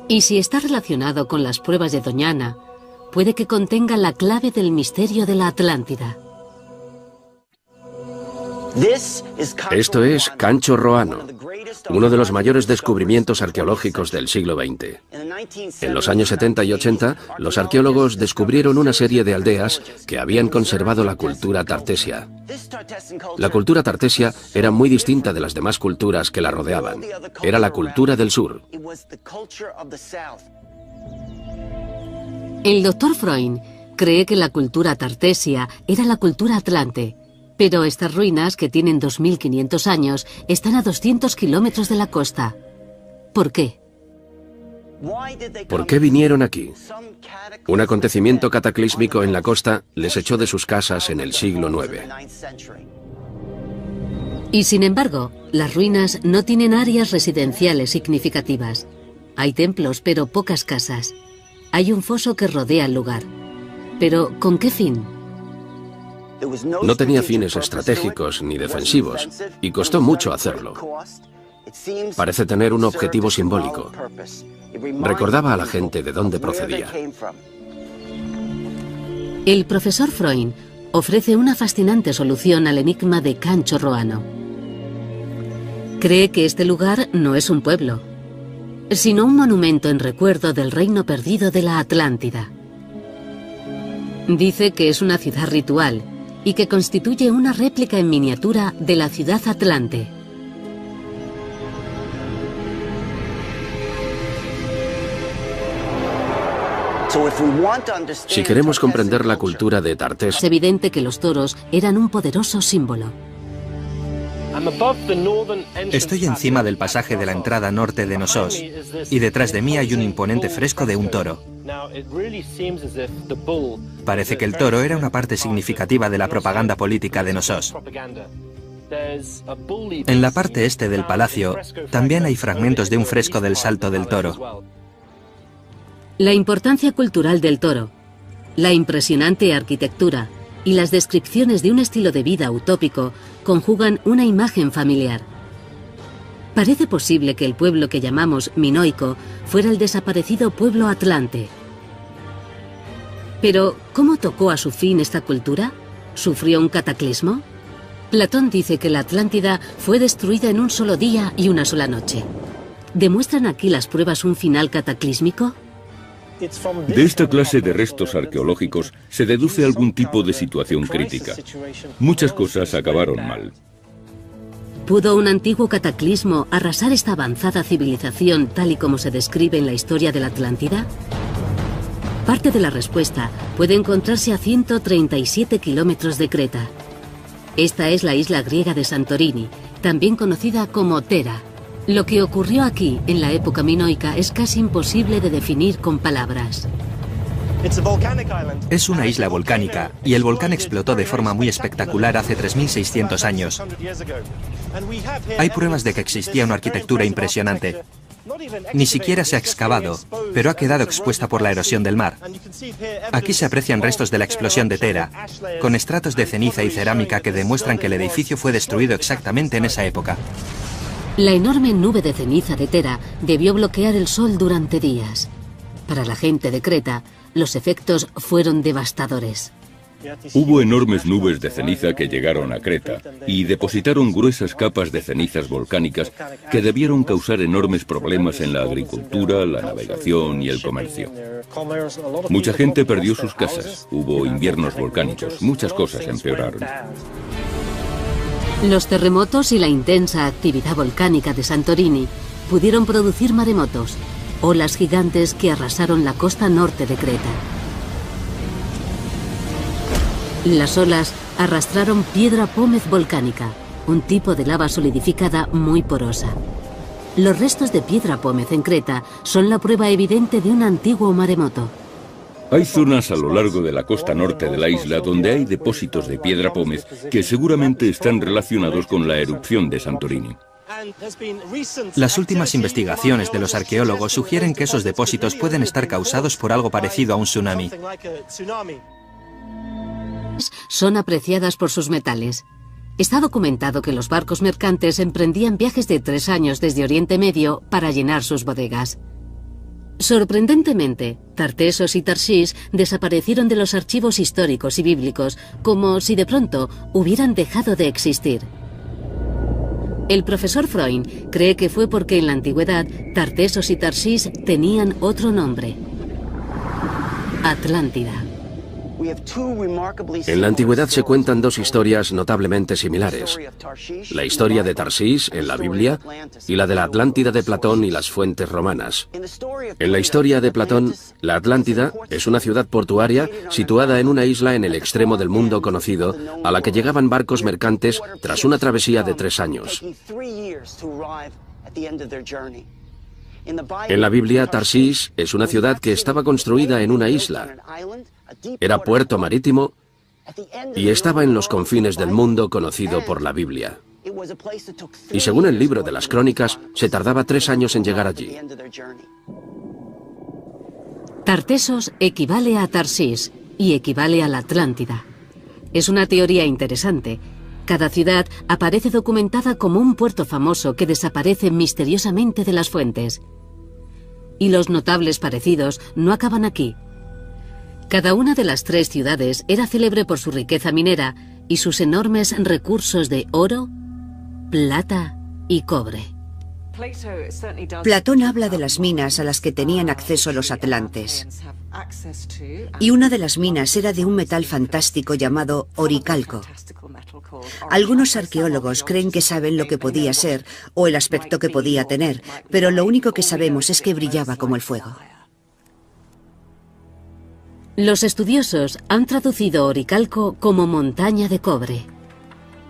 Y si está relacionado con las pruebas de Doñana, puede que contenga la clave del misterio de la Atlántida. Esto es Cancho Roano, uno de los mayores descubrimientos arqueológicos del siglo XX. En los años 70 y 80, los arqueólogos descubrieron una serie de aldeas que habían conservado la cultura tartesia. La cultura tartesia era muy distinta de las demás culturas que la rodeaban. Era la cultura del sur. El Dr. Freund cree que la cultura tartesia era la cultura atlante, pero estas ruinas, que tienen 2500 años, están a 200 kilómetros de la costa. ¿Por qué? ¿Por qué vinieron aquí? Un acontecimiento cataclísmico en la costa les echó de sus casas en el siglo IX. Y sin embargo, las ruinas no tienen áreas residenciales significativas. Hay templos, pero pocas casas. Hay un foso que rodea el lugar. ¿Pero con qué fin? No tenía fines estratégicos ni defensivos, y costó mucho hacerlo. Parece tener un objetivo simbólico. Recordaba a la gente de dónde procedía. El profesor Freund ofrece una fascinante solución al enigma de Can Chorroano. Cree que este lugar no es un pueblo, sino un monumento en recuerdo del reino perdido de la Atlántida. Dice que es una ciudad ritual y que constituye una réplica en miniatura de la ciudad atlante. Si queremos comprender la cultura de Tartés, es evidente que los toros eran un poderoso símbolo. Estoy encima del pasaje de la entrada norte de Knossos, y detrás de mí hay un imponente fresco de un toro. Parece que el toro era una parte significativa de la propaganda política de Knossos. En la parte este del palacio también hay fragmentos de un fresco del Salto del Toro. La importancia cultural del toro, la impresionante arquitectura y las descripciones de un estilo de vida utópico conjugan una imagen familiar. Parece posible que el pueblo que llamamos minoico fuera el desaparecido pueblo atlante. Pero, ¿cómo tocó a su fin esta cultura? ¿Sufrió un cataclismo? Platón dice que la Atlántida fue destruida en un solo día y una sola noche. ¿Demuestran aquí las pruebas un final cataclísmico? De esta clase de restos arqueológicos se deduce algún tipo de situación crítica. Muchas cosas acabaron mal. ¿Pudo un antiguo cataclismo arrasar esta avanzada civilización tal y como se describe en la historia de la Atlántida? Parte de la respuesta puede encontrarse a 137 kilómetros de Creta. Esta es la isla griega de Santorini, también conocida como Thera. Lo que ocurrió aquí, en la época minoica, es casi imposible de definir con palabras. Es una isla volcánica, y el volcán explotó de forma muy espectacular hace 3600 años. Hay pruebas de que existía una arquitectura impresionante. Ni siquiera se ha excavado, pero ha quedado expuesta por la erosión del mar. Aquí se aprecian restos de la explosión de Thera, con estratos de ceniza y cerámica que demuestran que el edificio fue destruido exactamente en esa época. La enorme nube de ceniza de Thera debió bloquear el sol durante días. Para la gente de Creta, los efectos fueron devastadores. Hubo enormes nubes de ceniza que llegaron a Creta y depositaron gruesas capas de cenizas volcánicas que debieron causar enormes problemas en la agricultura, la navegación y el comercio. Mucha gente perdió sus casas, hubo inviernos volcánicos, muchas cosas empeoraron. Los terremotos y la intensa actividad volcánica de Santorini pudieron producir maremotos, olas gigantes que arrasaron la costa norte de Creta. Las olas arrastraron piedra pómez volcánica, un tipo de lava solidificada muy porosa. Los restos de piedra pómez en Creta son la prueba evidente de un antiguo maremoto. Hay zonas a lo largo de la costa norte de la isla donde hay depósitos de piedra pómez que seguramente están relacionados con la erupción de Santorini. Las últimas investigaciones de los arqueólogos sugieren que esos depósitos pueden estar causados por algo parecido a un tsunami. Son apreciadas por sus metales. Está documentado que los barcos mercantes emprendían viajes de 3 años desde Oriente Medio para llenar sus bodegas. Sorprendentemente, Tartessos y Tarshish desaparecieron de los archivos históricos y bíblicos, como si de pronto hubieran dejado de existir. El profesor Freund cree que fue porque en la antigüedad Tartessos y Tarshish tenían otro nombre: Atlántida. En la antigüedad se cuentan dos historias notablemente similares. La historia de Tarsís en la Biblia y la de la Atlántida de Platón y las fuentes romanas. En la historia de Platón, la Atlántida es una ciudad portuaria situada en una isla en el extremo del mundo conocido, a la que llegaban barcos mercantes tras una travesía de 3 años. En la Biblia, Tarsís es una ciudad que estaba construida en una isla. Era puerto marítimo y estaba en los confines del mundo conocido por la Biblia. Y según el libro de las Crónicas, se tardaba 3 años en llegar allí. Tartesos equivale a Tarsís y equivale a la Atlántida. Es una teoría interesante. Cada ciudad aparece documentada como un puerto famoso que desaparece misteriosamente de las fuentes. Y los notables parecidos no acaban aquí. Cada una de las 3 ciudades era célebre por su riqueza minera y sus enormes recursos de oro, plata y cobre. Platón habla de las minas a las que tenían acceso los atlantes. Y una de las minas era de un metal fantástico llamado oricalco. Algunos arqueólogos creen que saben lo que podía ser o el aspecto que podía tener, pero lo único que sabemos es que brillaba como el fuego. Los estudiosos han traducido oricalco como montaña de cobre.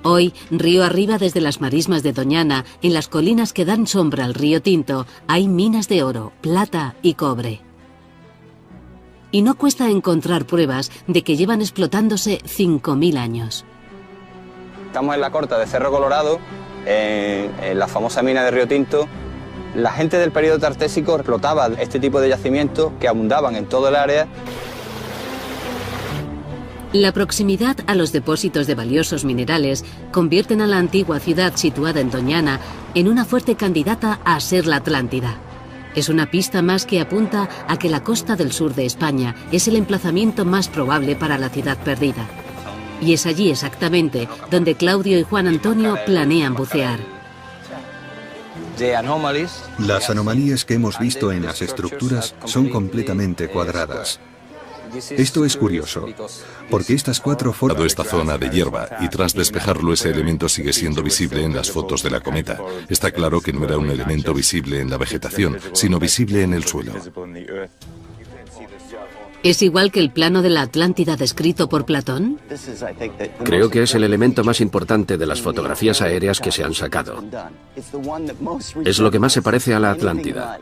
Hoy, río arriba desde las marismas de Doñana, en las colinas que dan sombra al río Tinto, hay minas de oro, plata y cobre. Y no cuesta encontrar pruebas de que llevan explotándose 5.000 años. Estamos en la corta de Cerro Colorado, en la famosa mina de Río Tinto. La gente del periodo tartésico explotaba este tipo de yacimientos que abundaban en todo el área. La proximidad a los depósitos de valiosos minerales convierten a la antigua ciudad situada en Doñana en una fuerte candidata a ser la Atlántida. Es una pista más que apunta a que la costa del sur de España es el emplazamiento más probable para la ciudad perdida. Y es allí exactamente donde Claudio y Juan Antonio planean bucear. Las anomalías que hemos visto en las estructuras son completamente cuadradas. Esto es curioso, porque estas 4 formas... Esta zona de hierba, y tras despejarlo ese elemento sigue siendo visible en las fotos de la cometa. Está claro que no era un elemento visible en la vegetación, sino visible en el suelo. ¿Es igual que el plano de la Atlántida descrito por Platón? Creo que es el elemento más importante de las fotografías aéreas que se han sacado. Es lo que más se parece a la Atlántida.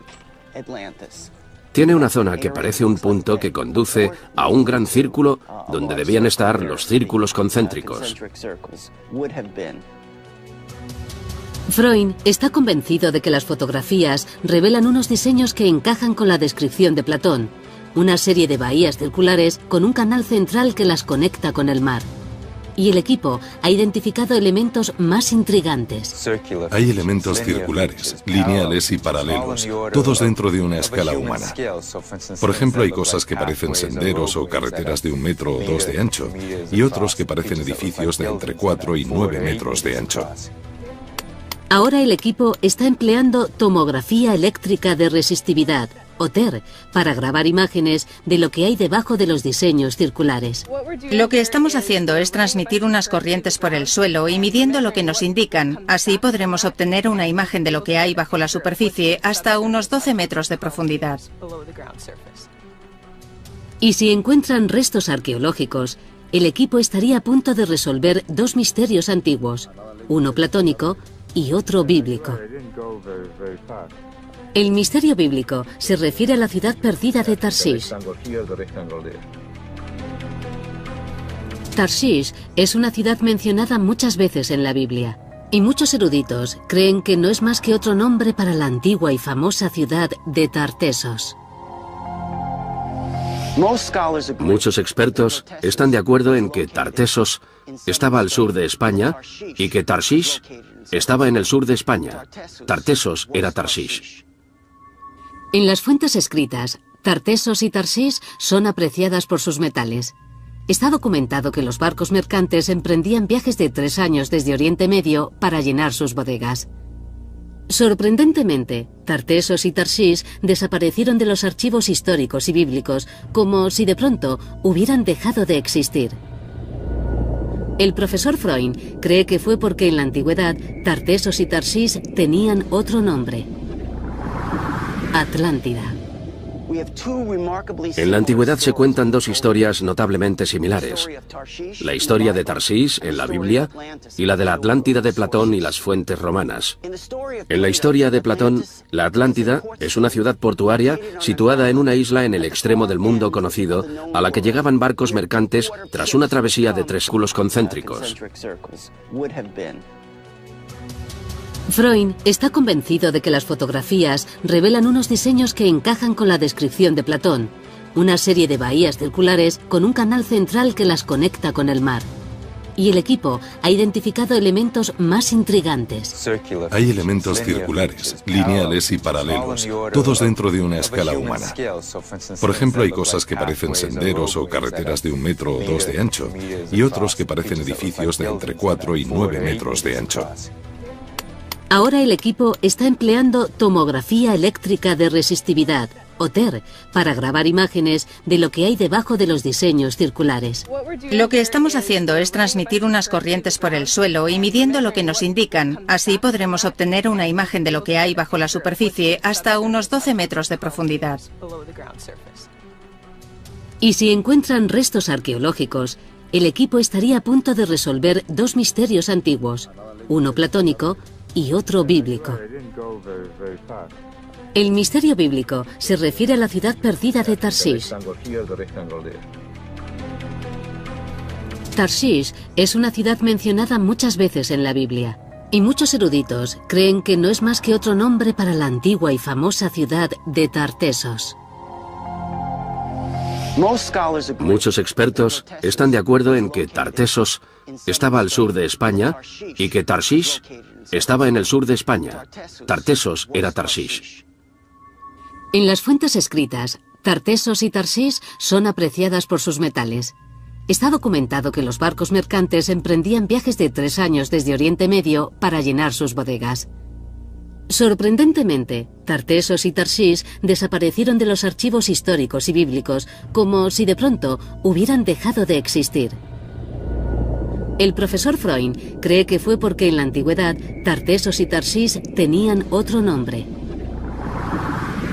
Tiene una zona que parece un punto que conduce a un gran círculo donde debían estar los círculos concéntricos. Freund está convencido de que las fotografías revelan unos diseños que encajan con la descripción de Platón, una serie de bahías circulares con un canal central que las conecta con el mar. Y el equipo ha identificado elementos más intrigantes. Hay elementos circulares, lineales y paralelos, todos dentro de una escala humana. Por ejemplo, hay cosas que parecen senderos o carreteras de 1 metro o 2 de ancho, y otros que parecen edificios de entre 4 y 9 metros de ancho. Ahora el equipo está empleando tomografía eléctrica de resistividad, o TER, para grabar imágenes de lo que hay debajo de los diseños circulares. Lo que estamos haciendo es transmitir unas corrientes por el suelo y midiendo lo que nos indican. Así podremos obtener una imagen de lo que hay bajo la superficie hasta unos 12 metros de profundidad. Y si encuentran restos arqueológicos, el equipo estaría a punto de resolver 2 misterios antiguos, uno platónico y otro bíblico. El misterio bíblico se refiere a la ciudad perdida de Tarsís. Tarsís es una ciudad mencionada muchas veces en la Biblia, y muchos eruditos creen que no es más que otro nombre para la antigua y famosa ciudad de Tartesos. Muchos expertos están de acuerdo en que Tartesos estaba al sur de España y que Tarsís estaba en el sur de España. Tartesos era Tarsís. En las fuentes escritas, Tartesos y Tarsís son apreciadas por sus metales. Está documentado que los barcos mercantes emprendían viajes de 3 años desde Oriente Medio para llenar sus bodegas. Sorprendentemente, Tartesos y Tarshish desaparecieron de los archivos históricos y bíblicos, como si de pronto hubieran dejado de existir. El profesor Freund cree que fue porque en la antigüedad Tartesos y Tarshish tenían otro nombre: Atlántida. En la antigüedad se cuentan dos historias notablemente similares: la historia de Tarshish en la Biblia y la de la Atlántida de Platón y las fuentes romanas. En la historia de Platón, la Atlántida es una ciudad portuaria situada en una isla en el extremo del mundo conocido, a la que llegaban barcos mercantes tras una travesía de 3 círculos concéntricos. Freund está convencido de que las fotografías revelan unos diseños que encajan con la descripción de Platón, una serie de bahías circulares con un canal central que las conecta con el mar. Y el equipo ha identificado elementos más intrigantes. Hay elementos circulares, lineales y paralelos, todos dentro de una escala humana. Por ejemplo, hay cosas que parecen senderos o carreteras de 1 metro o 2 de ancho, y otros que parecen edificios de entre 4 y 9 metros de ancho. Ahora el equipo está empleando tomografía eléctrica de resistividad, o TER, para grabar imágenes de lo que hay debajo de los diseños circulares. Lo que estamos haciendo es transmitir unas corrientes por el suelo y midiendo lo que nos indican. Así podremos obtener una imagen de lo que hay bajo la superficie hasta unos 12 metros de profundidad. Y si encuentran restos arqueológicos, el equipo estaría a punto de resolver 2 misterios antiguos, uno platónico y otro bíblico. El misterio bíblico se refiere a la ciudad perdida de Tarshish. Tarshish es una ciudad mencionada muchas veces en la Biblia, y muchos eruditos creen que no es más que otro nombre para la antigua y famosa ciudad de Tartesos. Muchos expertos están de acuerdo en que Tartesos estaba al sur de España y que Tarshish estaba en el sur de España. Tartesos era Tarshish. En las fuentes escritas, Tartesos y Tarshish son apreciadas por sus metales. Está documentado que los barcos mercantes emprendían viajes de 3 años desde Oriente Medio para llenar sus bodegas. Sorprendentemente, Tartesos y Tarshish desaparecieron de los archivos históricos y bíblicos, como si de pronto hubieran dejado de existir. El profesor Freund cree que fue porque en la antigüedad Tartesos y Tarshish tenían otro nombre: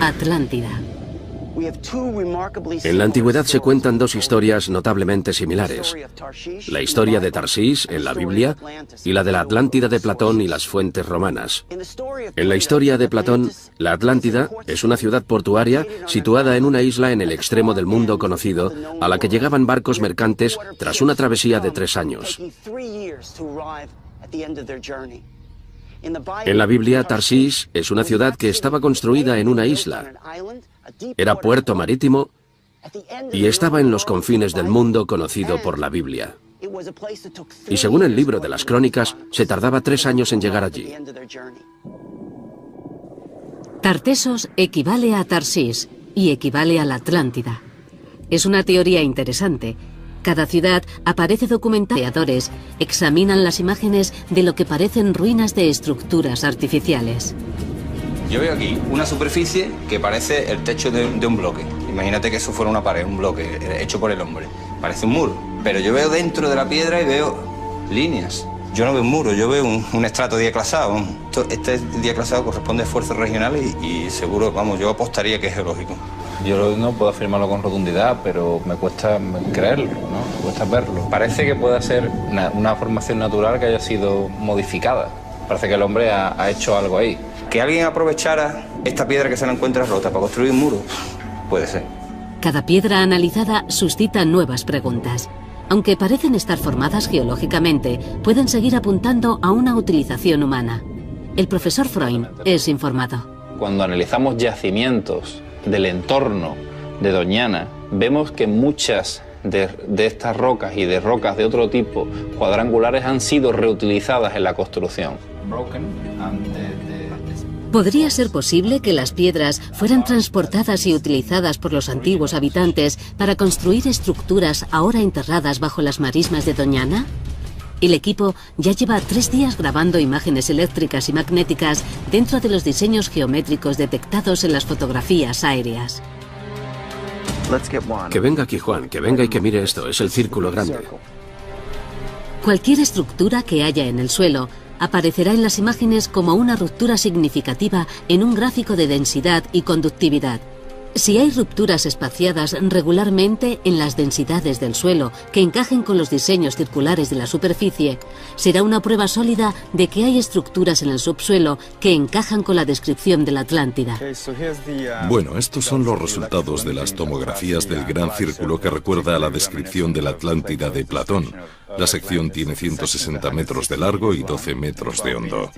Atlántida. En la antigüedad se cuentan dos historias notablemente similares: la historia de Tarshish en la Biblia y la de la Atlántida de Platón y las fuentes romanas. En la historia de Platón, la Atlántida es una ciudad portuaria situada en una isla en el extremo del mundo conocido, a la que llegaban barcos mercantes tras una travesía de 3 años. En la Biblia, Tarshish es una ciudad que estaba construida en una isla. Era puerto marítimo y estaba en los confines del mundo conocido por la Biblia. Y según el libro de las Crónicas, se tardaba 3 años en llegar allí. Tartesos equivale a Tarshish y equivale a la Atlántida. Es una teoría interesante. Cada ciudad aparece documentada. Historiadores examinan las imágenes de lo que parecen ruinas de estructuras artificiales. Yo veo aquí una superficie que parece el techo de un bloque. Imagínate que eso fuera una pared, un bloque hecho por el hombre. Parece un muro. Pero yo veo dentro de la piedra y veo líneas. Yo no veo un muro, yo veo un estrato diaclasado. Este diaclasado corresponde a esfuerzos regionales y seguro, vamos, yo apostaría que es geológico. Yo no puedo afirmarlo con rotundidad, pero me cuesta creerlo, ¿no? Me cuesta verlo. Parece que pueda ser una formación natural que haya sido modificada. Parece que el hombre ha hecho algo ahí. Que alguien aprovechara esta piedra que se la encuentra rota para construir un muro, puede ser. Cada piedra analizada suscita nuevas preguntas. Aunque parecen estar formadas geológicamente, pueden seguir apuntando a una utilización humana. El profesor Freund es informado. Cuando analizamos yacimientos del entorno de Doñana, vemos que muchas de estas rocas y de rocas de otro tipo cuadrangulares han sido reutilizadas en la construcción. ¿Podría ser posible que las piedras fueran transportadas y utilizadas por los antiguos habitantes para construir estructuras ahora enterradas bajo las marismas de Doñana? El equipo ya lleva 3 días grabando imágenes eléctricas y magnéticas dentro de los diseños geométricos detectados en las fotografías aéreas. Que venga aquí Juan, que venga y que mire esto, es el círculo grande. Cualquier estructura que haya en el suelo aparecerá en las imágenes como una ruptura significativa en un gráfico de densidad y conductividad. Si hay rupturas espaciadas regularmente en las densidades del suelo que encajen con los diseños circulares de la superficie, será una prueba sólida de que hay estructuras en el subsuelo que encajan con la descripción de la Atlántida. Bueno, estos son los resultados de las tomografías del gran círculo que recuerda a la descripción de la Atlántida de Platón. La sección tiene 160 metros de largo y 12 metros de hondo.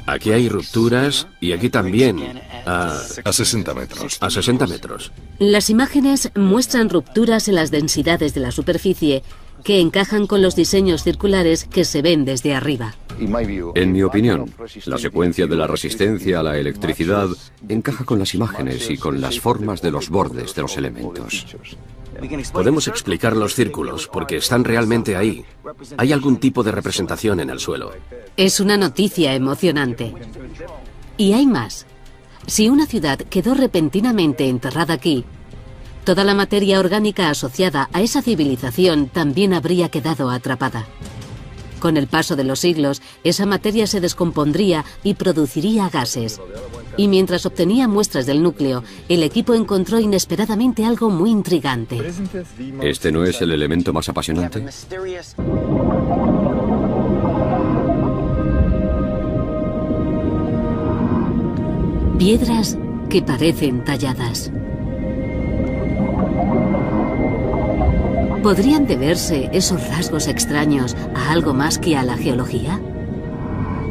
Aquí hay rupturas y aquí también. A 60 metros. A 60 metros. Las imágenes muestran rupturas en las densidades de la superficie que encajan con los diseños circulares que se ven desde arriba. En mi opinión, la secuencia de la resistencia a la electricidad encaja con las imágenes y con las formas de los bordes de los elementos. Podemos explicar los círculos porque están realmente ahí. Hay algún tipo de representación en el suelo. Es una noticia emocionante. Y hay más. Si una ciudad quedó repentinamente enterrada aquí, toda la materia orgánica asociada a esa civilización también habría quedado atrapada. Con el paso de los siglos, esa materia se descompondría y produciría gases. Y mientras obtenía muestras del núcleo, el equipo encontró inesperadamente algo muy intrigante. ¿Este no es el elemento más apasionante? Piedras que parecen talladas. ¿Podrían deberse esos rasgos extraños a algo más que a la geología?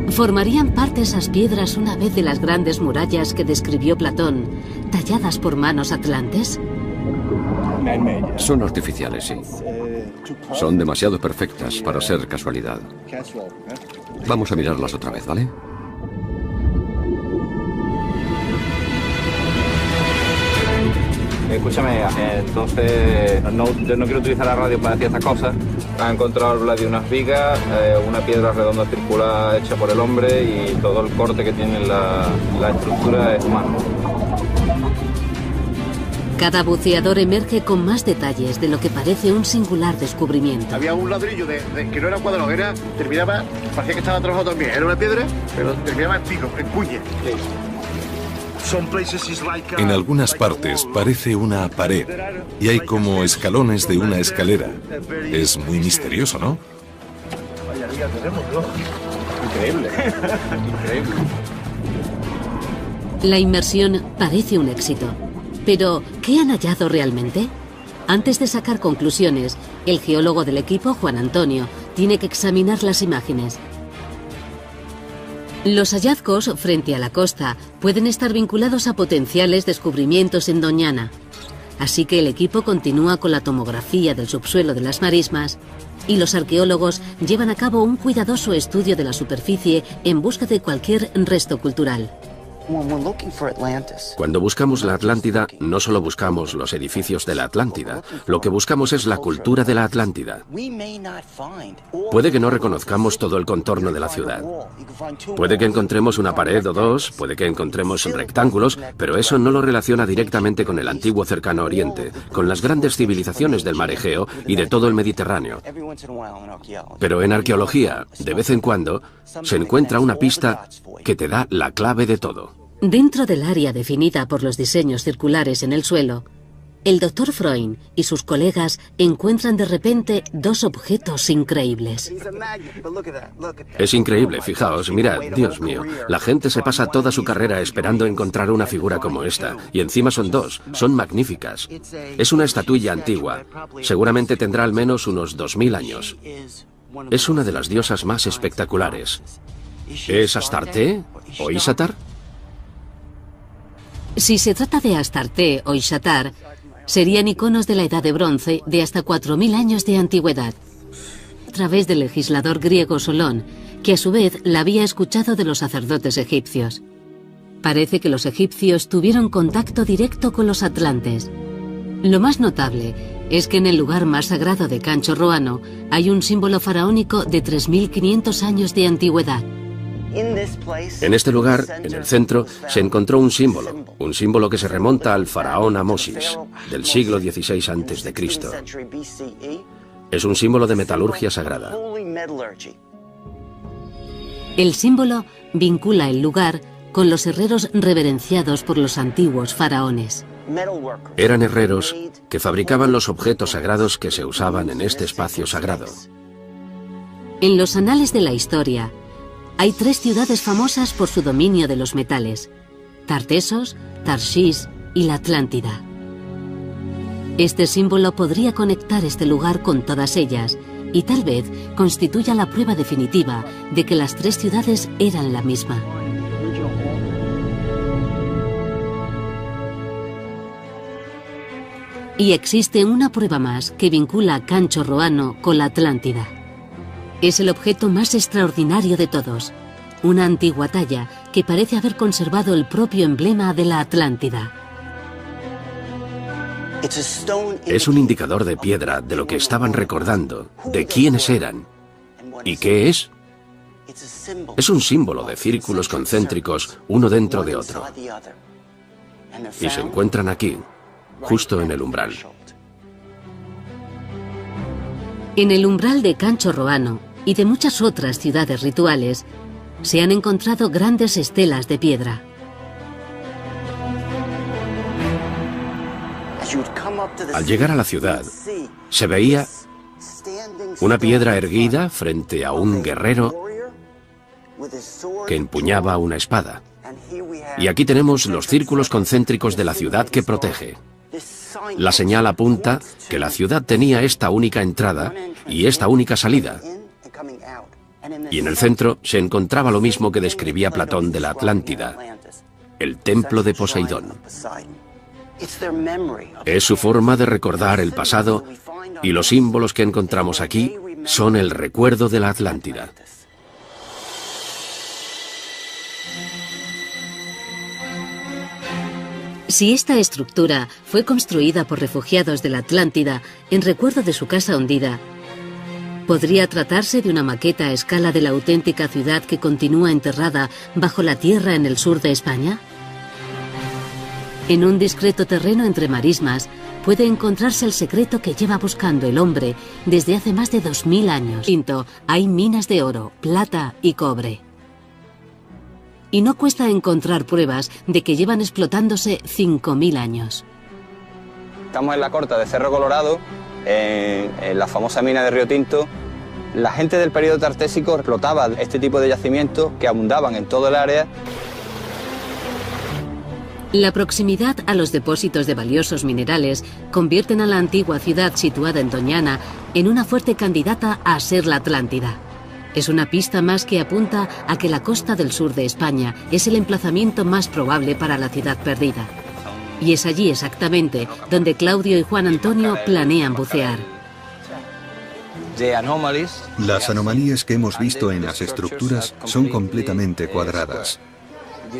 ¿Formarían parte esas piedras una vez de las grandes murallas que describió Platón, talladas por manos atlantes? Son artificiales, sí. Son demasiado perfectas para ser casualidad. Vamos a mirarlas otra vez, ¿vale? Escúchame, entonces yo no quiero utilizar la radio para decir estas cosas. Han encontrado unas vigas, una piedra redonda circular hecha por el hombre y todo el corte que tiene la estructura es humano. Cada buceador emerge con más detalles de lo que parece un singular descubrimiento. Había un ladrillo que no era cuadrado, terminaba, parecía que estaba trabajado también. Era una piedra, pero terminaba en pico, en cuña. En algunas partes parece una pared y hay como escalones de una escalera. Es muy misterioso, ¿no? Increíble. Increíble. La inmersión parece un éxito. Pero, ¿qué han hallado realmente? Antes de sacar conclusiones, el geólogo del equipo, Juan Antonio, tiene que examinar las imágenes. Los hallazgos frente a la costa pueden estar vinculados a potenciales descubrimientos en Doñana. Así que el equipo continúa con la tomografía del subsuelo de las marismas y los arqueólogos llevan a cabo un cuidadoso estudio de la superficie en busca de cualquier resto cultural. Cuando buscamos la Atlántida, no solo buscamos los edificios de la Atlántida, lo que buscamos es la cultura de la Atlántida. Puede que no reconozcamos todo el contorno de la ciudad. Puede que encontremos una pared o dos, puede que encontremos rectángulos, pero eso no lo relaciona directamente con el antiguo Cercano Oriente, con las grandes civilizaciones del Mar Egeo y de todo el Mediterráneo. Pero en arqueología, de vez en cuando, se encuentra una pista que te da la clave de todo. Dentro del área definida por los diseños circulares en el suelo, el Dr. Freund y sus colegas encuentran de repente dos objetos increíbles. Es increíble, fijaos, mirad, Dios mío, la gente se pasa toda su carrera esperando encontrar una figura como esta, y encima son dos, son magníficas. Es una estatuilla antigua, seguramente tendrá al menos unos 2000 años. Es una de las diosas más espectaculares. ¿Es Astarte o Isatar? Si se trata de Astarte o Isatar, serían iconos de la Edad de Bronce de hasta 4000 años de antigüedad, a través del legislador griego Solón, que a su vez la había escuchado de los sacerdotes egipcios. Parece que los egipcios tuvieron contacto directo con los atlantes. Lo más notable es que en el lugar más sagrado de Cancho Roano hay un símbolo faraónico de 3.500 años de antigüedad. En este lugar, en el centro, se encontró un símbolo que se remonta al faraón Amosis, del siglo XVI a.C. Es un símbolo de metalurgia sagrada. El símbolo vincula el lugar con los herreros reverenciados por los antiguos faraones. Eran herreros que fabricaban los objetos sagrados que se usaban en este espacio sagrado. En los anales de la historia, hay 3 ciudades famosas por su dominio de los metales: Tartesos, Tarshish y la Atlántida. Este símbolo podría conectar este lugar con todas ellas y tal vez constituya la prueba definitiva de que las 3 ciudades eran la misma. Y existe una prueba más que vincula a Cancho Roano con la Atlántida. Es el objeto más extraordinario de todos, una antigua talla que parece haber conservado el propio emblema de la Atlántida. Es un indicador de piedra de lo que estaban recordando, de quiénes eran. ¿Y qué es? Es un símbolo de círculos concéntricos uno dentro de otro. Y se encuentran aquí, justo en el umbral. En el umbral de Cancho Roano y de muchas otras ciudades rituales, se han encontrado grandes estelas de piedra. Al llegar a la ciudad, se veía una piedra erguida frente a un guerrero que empuñaba una espada. Y aquí tenemos los círculos concéntricos de la ciudad que protege. La señal apunta que la ciudad tenía esta única entrada y esta única salida. Y en el centro se encontraba lo mismo que describía Platón de la Atlántida, el templo de Poseidón. Es su forma de recordar el pasado y los símbolos que encontramos aquí son el recuerdo de la Atlántida. Si esta estructura fue construida por refugiados de la Atlántida en recuerdo de su casa hundida, ¿podría tratarse de una maqueta a escala de la auténtica ciudad que continúa enterrada bajo la tierra en el sur de España? En un discreto terreno entre marismas puede encontrarse el secreto que lleva buscando el hombre desde hace más de 2000 años. Quinto, hay minas de oro, plata y cobre. Y no cuesta encontrar pruebas de que llevan explotándose 5000 años. Estamos en la corta de Cerro Colorado, en la famosa mina de Río Tinto. La gente del periodo tartésico explotaba este tipo de yacimientos que abundaban en todo el área. La proximidad a los depósitos de valiosos minerales convierten a la antigua ciudad situada en Doñana en una fuerte candidata a ser la Atlántida. Es una pista más que apunta a que la costa del sur de España es el emplazamiento más probable para la ciudad perdida. Y es allí exactamente donde Claudio y Juan Antonio planean bucear. Las anomalías que hemos visto en las estructuras son completamente cuadradas.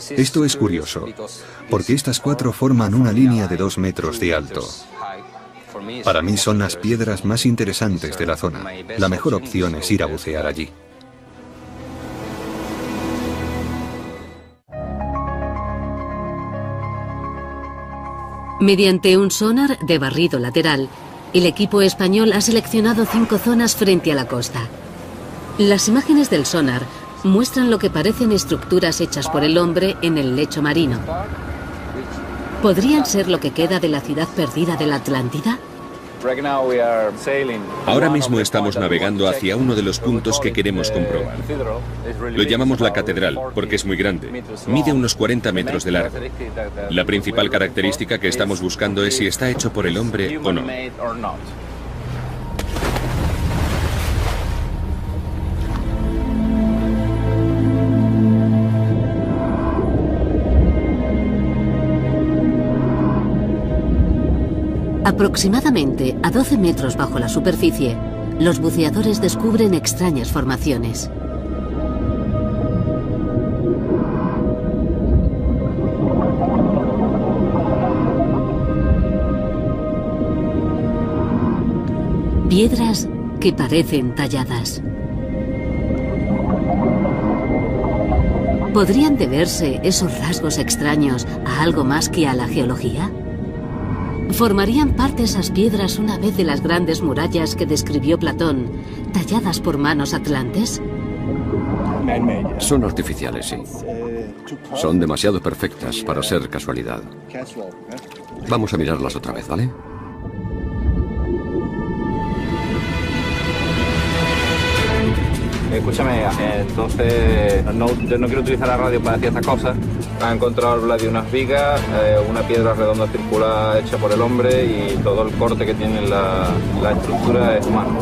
Esto es curioso, porque estas 4 forman una línea de 2 metros de alto. Para mí son las piedras más interesantes de la zona. La mejor opción es ir a bucear allí. Mediante un sonar de barrido lateral, el equipo español ha seleccionado 5 zonas frente a la costa. Las imágenes del sonar muestran lo que parecen estructuras hechas por el hombre en el lecho marino. ¿Podrían ser lo que queda de la ciudad perdida de la Atlántida? Ahora mismo estamos navegando hacia uno de los puntos que queremos comprobar. Lo llamamos la catedral porque es muy grande. Mide unos 40 metros de largo. La principal característica que estamos buscando es si está hecho por el hombre o no. Aproximadamente a 12 metros bajo la superficie, los buceadores descubren extrañas formaciones. Piedras que parecen talladas. ¿Podrían deberse esos rasgos extraños a algo más que a la geología? ¿Formarían parte esas piedras una vez de las grandes murallas que describió Platón, talladas por manos atlantes? Son artificiales, sí. Son demasiado perfectas para ser casualidad. Vamos a mirarlas otra vez, ¿vale? Escúchame, entonces yo no quiero utilizar la radio para decir estas cosas. Han encontrado unas vigas, una piedra redonda circular hecha por el hombre y todo el corte que tiene la estructura es humano.